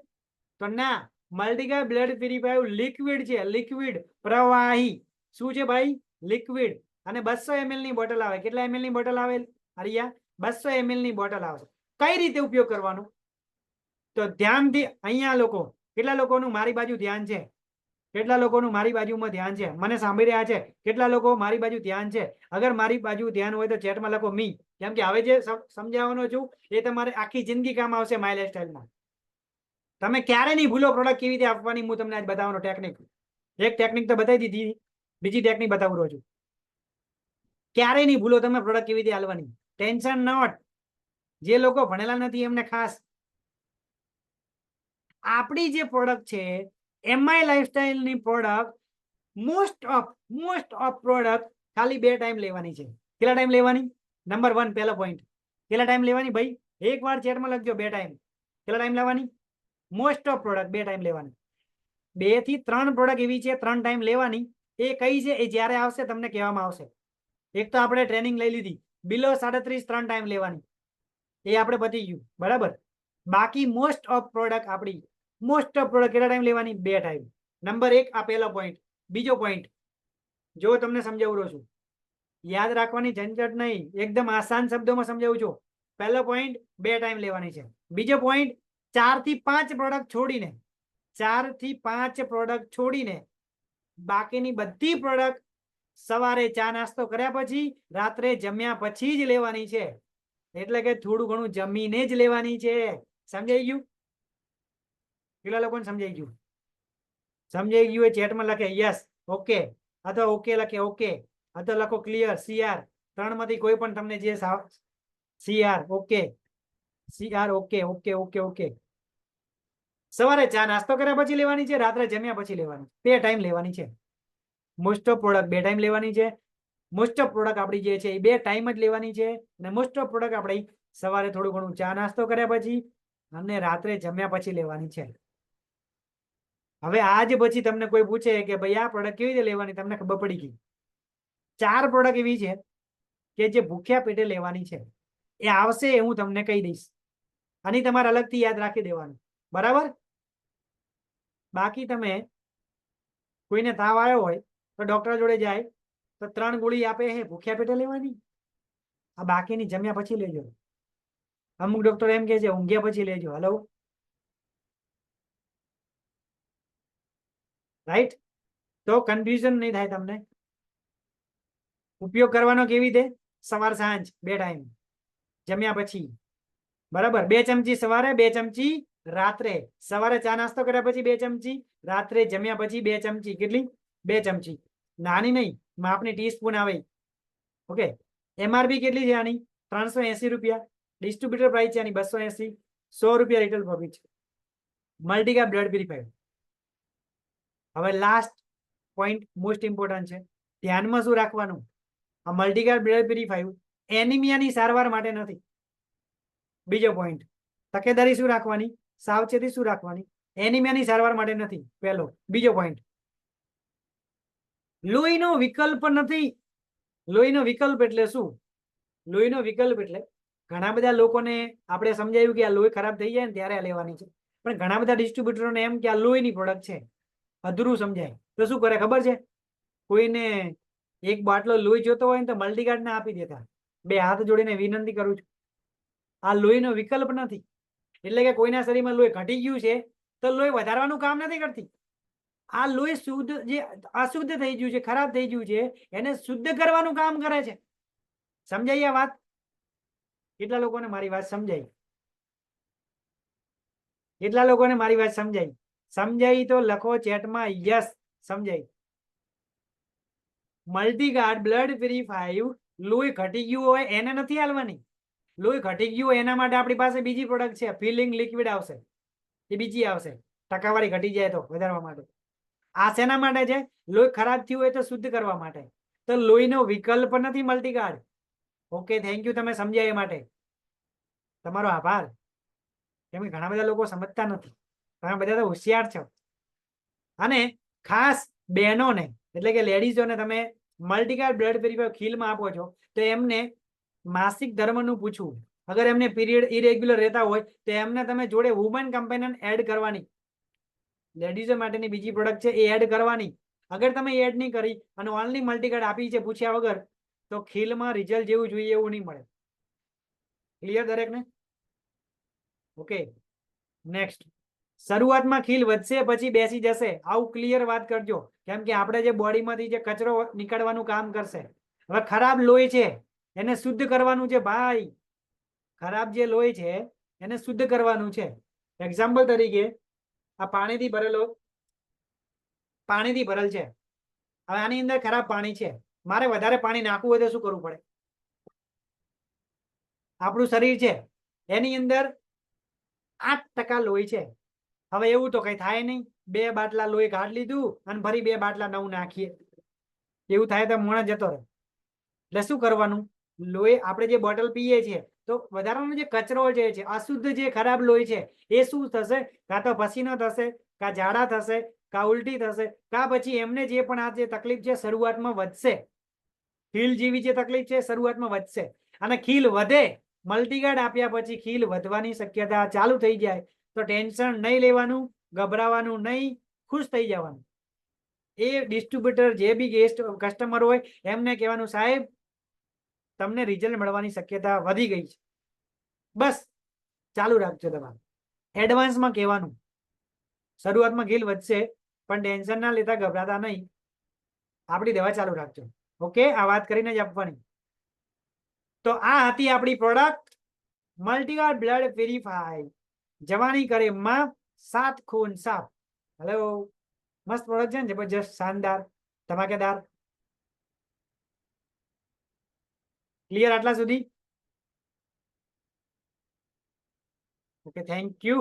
તો ના, મલ્ટીકેપ બ્લડ પ્યુરિફાયર લિક્વિડ છે. લિક્વિડ, પ્રવાહી. શું છે ભાઈ? લિક્વિડ. અને 200 ml ની બોટલ આવે. કેટલા ml ની બોટલ આવે હરિયા? 200 ml ની બોટલ આવશે. કઈ રીતે ઉપયોગ કરવાનો? તો ધ્યાનથી અહીંયા લોકો, કેટલા લોકોનું મારી બાજુ ધ્યાન છે? કેટલા લોકોનું મારી બાજુમાં ધ્યાન છે? મને સાંભળી રહ્યા છે? કેટલા લોકો મારી બાજુ ધ્યાન છે? અગર મારી બાજુ ધ્યાન હોય તો ચેટમાં લખો મી. કેમ કે હવે જે સમજાવવાનો છું એ તમારે આખી જિંદગી કામ આવશે માય લાઈફસ્ટાઈલમાં. તમે ક્યારે નહીં ભૂલો પ્રોડક્ટ કેવી રીતે આપવાની. હું તમને આજ બતાવવાનો ટેકનિક. એક ટેકનિક તો બતાવી દીધી, બીજી ટેકનિક બતાવું રહ્યો છું. ક્યારેય નહીં ભૂલો તમે પ્રોડક્ટ કેવી રીતે આપવાની. Tension not. જે લોકો ભણેલા નથી એમને ખાસ. આપણી જે પ્રોડક્ટ છે એમઆઈ લાઈફસ્ટાઈલની પ્રોડક્ટ મોસ્ટ ઓફ પ્રોડક્ટ ખાલી 2 ટાઈમ લેવાની છે. કેટલા ટાઈમ લેવાની? નંબર 1, પહેલો પોઈન્ટ. કેટલા ટાઈમ લેવાની ભાઈ? એકવાર ચેટમાં લખજો 2 ટાઈમ. કેટલા ટાઈમ લેવાની? મોસ્ટ ઓફ પ્રોડક્ટ 2 ટાઈમ લેવાની. 2 થી 3 પ્રોડક્ટ એવી છે 3 ટાઈમ લેવાની. એ કઈ છે? એ જ્યારે આવશે તમને કહેવામાં આવશે. એક તો આપણે ટ્રેનિંગ લઈ લીધી, બિલો 37 3 ટાઈમ લેવાની. એ આપણે પતી ગયું. બરાબર. બાકી મોસ્ટ ઓફ પ્રોડક્ટ આપણી મોસ્ટ ઓફ પ્રોડક્ટ કેટલા ટાઈમ લેવાની? 2 ટાઈમ. નંબર 1 આ પહેલો પોઈન્ટ. બીજો પોઈન્ટ જો તમને સમજાવું રહ્યો છું, યાદ રાખવાની ઝંઝટ નહીં, એકદમ આસાન શબ્દોમાં સમજાવું છું. પહેલો પોઈન્ટ 2 ટાઈમ લેવાની છે. બીજો પોઈન્ટ 4 થી 5 પ્રોડક્ટ છોડીને, 4 થી 5 પ્રોડક્ટ છોડીને બાકીની બધી પ્રોડક્ટ સવારે ચા નાસ્તો કર્યા પછી, રાત્રે જમ્યા પછી જ લેવાની છે. એટલે કે થોડું ઘણું જમીને જ લેવાની છે. સમજાઈ ગયું? કેટલા લોકોને સમજાઈ ગયું? સમજાઈ ગયું એ ચેટમાં લખે યસ, ઓકે, અથવા ઓકે લખે ઓકે, અથવા લખો ક્લિયર સીઆર. 3 માંથી કોઈ પણ તમને જે CR okay, CR okay okay okay okay. સવારે ચા નાસ્તો કર્યા પછી લેવાની છે, રાત્રે જમ્યા પછી લેવાની. 2 ટાઈમ લેવાની છે. મોસ્ટ ઓફ પ્રોડક્ટ 2 ટાઈમ લેવાની છે. મોસ્ટ ઓફ પ્રોડક્ટ આપણી જે છે એ 2 ટાઈમ જ લેવાની છે. અને મોસ્ટ ઓફ પ્રોડક્ટ આપણે સવારે થોડું ઘણું ચા નાસ્તો કર્યા પછી અને રાત્રે જમ્યા પછી લેવાની છે. હવે આજ પછી તમને કોઈ પૂછે કે ભાઈ આ પ્રોડક્ટ કેવી રીતે લેવાની, તમને ખબર પડી ગઈ. 4 પ્રોડક્ટ એવી છે કે જે ભૂખ્યા પેટે લેવાની છે. એ આવશે એ હું તમને કહી દઈશ. આની તમારે અલગથી યાદ રાખી દેવાનું. બરાબર. બાકી તમે કોઈને તાવ આવ્યો હોય તો ડોક્ટર જોડે જાય તો 3 ગોળી આપે છે, ભૂખ્યા પેટે લેવાની. આ બાકીની જમ્યા પછી લેજો. અમુક ડોક્ટર એમ કે છે ઊંઘ્યા પછી લેજો. Hello, right? તો કન્ફ્યુઝન નહીં થાય તમને. ઉપયોગ કરવાનો કેવી રીતે? સવાર સાંજ 2 ટાઈમ જમ્યા પછી. બરાબર. 2 ચમચી સવારે, 2 ચમચી રાત્રે. સવારે ચા નાસ્તો કર્યા પછી 2 ચમચી, રાત્રે જમ્યા પછી 2 ચમચી. કેટલી? 2 ચમચી. નાની નહીં, માપની ટીસ્પૂન આવે. ઓકે. એમઆરપી કેટલી છે આની? 380 રૂપિયા. ડિસ્ટ્રીબ્યુટર પ્રાઇસ છે આની 280. 100 રૂપિયા રિટેલ પ્રોફિટ છે. મલ્ટીકેપ બ્લડ પ્યુરિફાયર. હવે લાસ્ટ પોઈન્ટ મોસ્ટ ઇમ્પોર્ટન્ટ છે. ધ્યાનમાં શું રાખવાનું? આ મલ્ટીકેપ બ્લડ પ્યુરિફાયર એનિમિયાની સારવાર માટે નથી. બીજો પોઈન્ટ, તકેદારી શું રાખવાની? સાવચેતી શું રાખવાની? એનિમિયાની સારવાર માટે નથી. પહેલો. બીજો પોઈન્ટ, લોહીનો વિકલ્પ નથી. લોહીનો વિકલ્પ એટલે શું? લોહીનો વિકલ્પ એટલે ઘણા બધા લોકોને આપણે સમજાવ્યું કે આ લોહી ખરાબ થઈ જાય ને ત્યારે આ લેવાની છે. પણ ઘણા બધા ડિસ્ટ્રીબ્યુટરોને એમ કે આ લોહીની પ્રોડક્ટ છે, અધૂરું સમજાય. તો શું કરે ખબર છે? કોઈને એક બાટલો લોહી જોતો હોય ને તો મલ્ટીગાર્ડ ના આપી દેતા. 2 હાથ જોડીને વિનંતી કરું છું, આ લોહીનો વિકલ્પ નથી. એટલે કે કોઈના શરીરમાં લોહી ઘટી ગયું છે તો લોહી વધારવાનું કામ નથી કરતી. આ લોહી શુદ્ધ, જે અશુદ્ધ થઈ ગયું છે, ખરાબ થઈ ગયું છે, એને શુદ્ધ કરવાનું કામ કરે છે. સમજાઈ આ વાત? કેટલા લોકોને મારી વાત સમજાઈ? કેટલા લોકોને મારી વાત સમજાઈ? સમજાઈ તો લખો ચેટમાં યસ, સમજાઈ. મલ્ટીગાર્ડ બ્લડ પ્યુરિફાયર લોહી ઘટી ગયું હોય એને નથી હાલવાની. લોહી ઘટી ગયું હોય એના માટે આપણી પાસે બીજી પ્રોડક્ટ છે, ફિલિંગ લિક્વિડ આવશે. એ બીજી આવશે, ટકાવારી ઘટી જાય તો વધારવા માટે. આ શેના માટે છે? લોહી ખરાબ થયું હોય તો શુદ્ધ કરવા માટે. તો લોહીનો વિકલ્પ નથી મલ્ટીગાર્ડ. ઓકે, થેન્ક યુ, તમે સમજ્યા એ માટે. તમારો આભાર. કેમ કે ઘણા બધા લોકો સમજતા નથી, તમે બધા તો હોશિયાર છો. અને ખાસ બહેનોને એટલે કે લેડીઝોને તમે મલ્ટીગાર્ડ બ્લડ પ્યુરિફાયર ખીલમાં આપો છો તો એમને માસિક ધર્મનું પૂછવું. અગર એમને પીરિયડ ઇરેગ્યુલર રહેતા હોય તો એમને તમે જોડે વુમન કમ્પેનિયન એડ કરવાની. લેડીઝો માટેની બીજી પ્રોડક્ટ છે એ એડ કરવાની. અગર તમે એડ નહીં કરી અને ઓનલી મલ્ટીગાર્ડ આપી છે પૂછ્યા વગર તો ખીલમાં રિઝલ્ટ જેવું જોઈએ એવું નહીં મળે. ક્લિયર દરેકને? Okay, next. શરૂઆતમાં ખીલ વધશે પછી બેસી જશે, આવું ક્લિયર વાત કરજો. કેમ કે આપણે જે બોડીમાંથી જે કચરો નીકળવાનું કામ કરશે. હવે ખરાબ લોહી છે એને શુદ્ધ કરવાનું છે ભાઈ. ખરાબ જે લોહી છે એને શુદ્ધ કરવાનું છે. એક્ઝામ્પલ તરીકે આ પાણીથી ભરેલ છે. હવે આની અંદર ખરાબ પાણી છે, મારે વધારે પાણી નાખવું હોય તો શું કરવું પડે? આપણું શરીર છે એની અંદર 8% લોહી છે. હવે એવું તો કઈ થાય નહીં, 2 બાટલા લોહી કાઢી લીધું અને ફરી 2 બાટલા નવું નાખીએ, એવું થાય તો મોણ જતો રહે. એટલે શું કરવાનું? લોહી આપણે જે બોટલ પીએ છીએ તો વધારાનો જે કચરો જે છે, અશુદ્ધ જે ખરાબ લોહી છે એ શું થશે? કાં તો પસીનો થશે, કાં ઝાડા થશે, કાં ઉલટી થશે, કાં પછી એમને જે પણ આ જે તકલીફ છે શરૂઆતમાં વધશે. ખીલ જેવી જે તકલીફ છે શરૂઆતમાં વધશે. અને ખીલ વધે, મલ્ટીગાર્ડ આપ્યા પછી ખીલ વધવાની શક્યતા ચાલુ થઈ જાય તો ટેન્શન નહીં લેવાનું, ગભરાવાનું નહીં, ખુશ થઈ જવાનું. એ ડિસ્ટ્રીબ્યુટર જે બી ગેસ્ટ કસ્ટમર હોય એમને કહેવાનું, સાહેબ તમને રિઝલ્ટ મળવાની શક્યતા વધી ગઈ છે, બસ ચાલુ રાખજો. તમારે એડવાન્સમાં કહેવાનું, શરૂઆતમાં ખીલ વધશે પણ ટેન્શન ના લેતા, ગભરાતા નહીં, આપણી દવા ચાલુ રાખજો. ઓકે, આ વાત કરીને જ આપવાની. તો આ હતી આપણી પ્રોડક્ટ મલ્ટીગાર્ડ બ્લડ પ્યુરિફાય. જવાની કરે માં 7 ખૂન સાફ. હેલો, મસ્ત પ્રોડક્ટ છે ને, જબરજસ્ત, શાનદાર, ધમાકેદાર. ક્લિયર આટલા સુધી? Okay, thank you.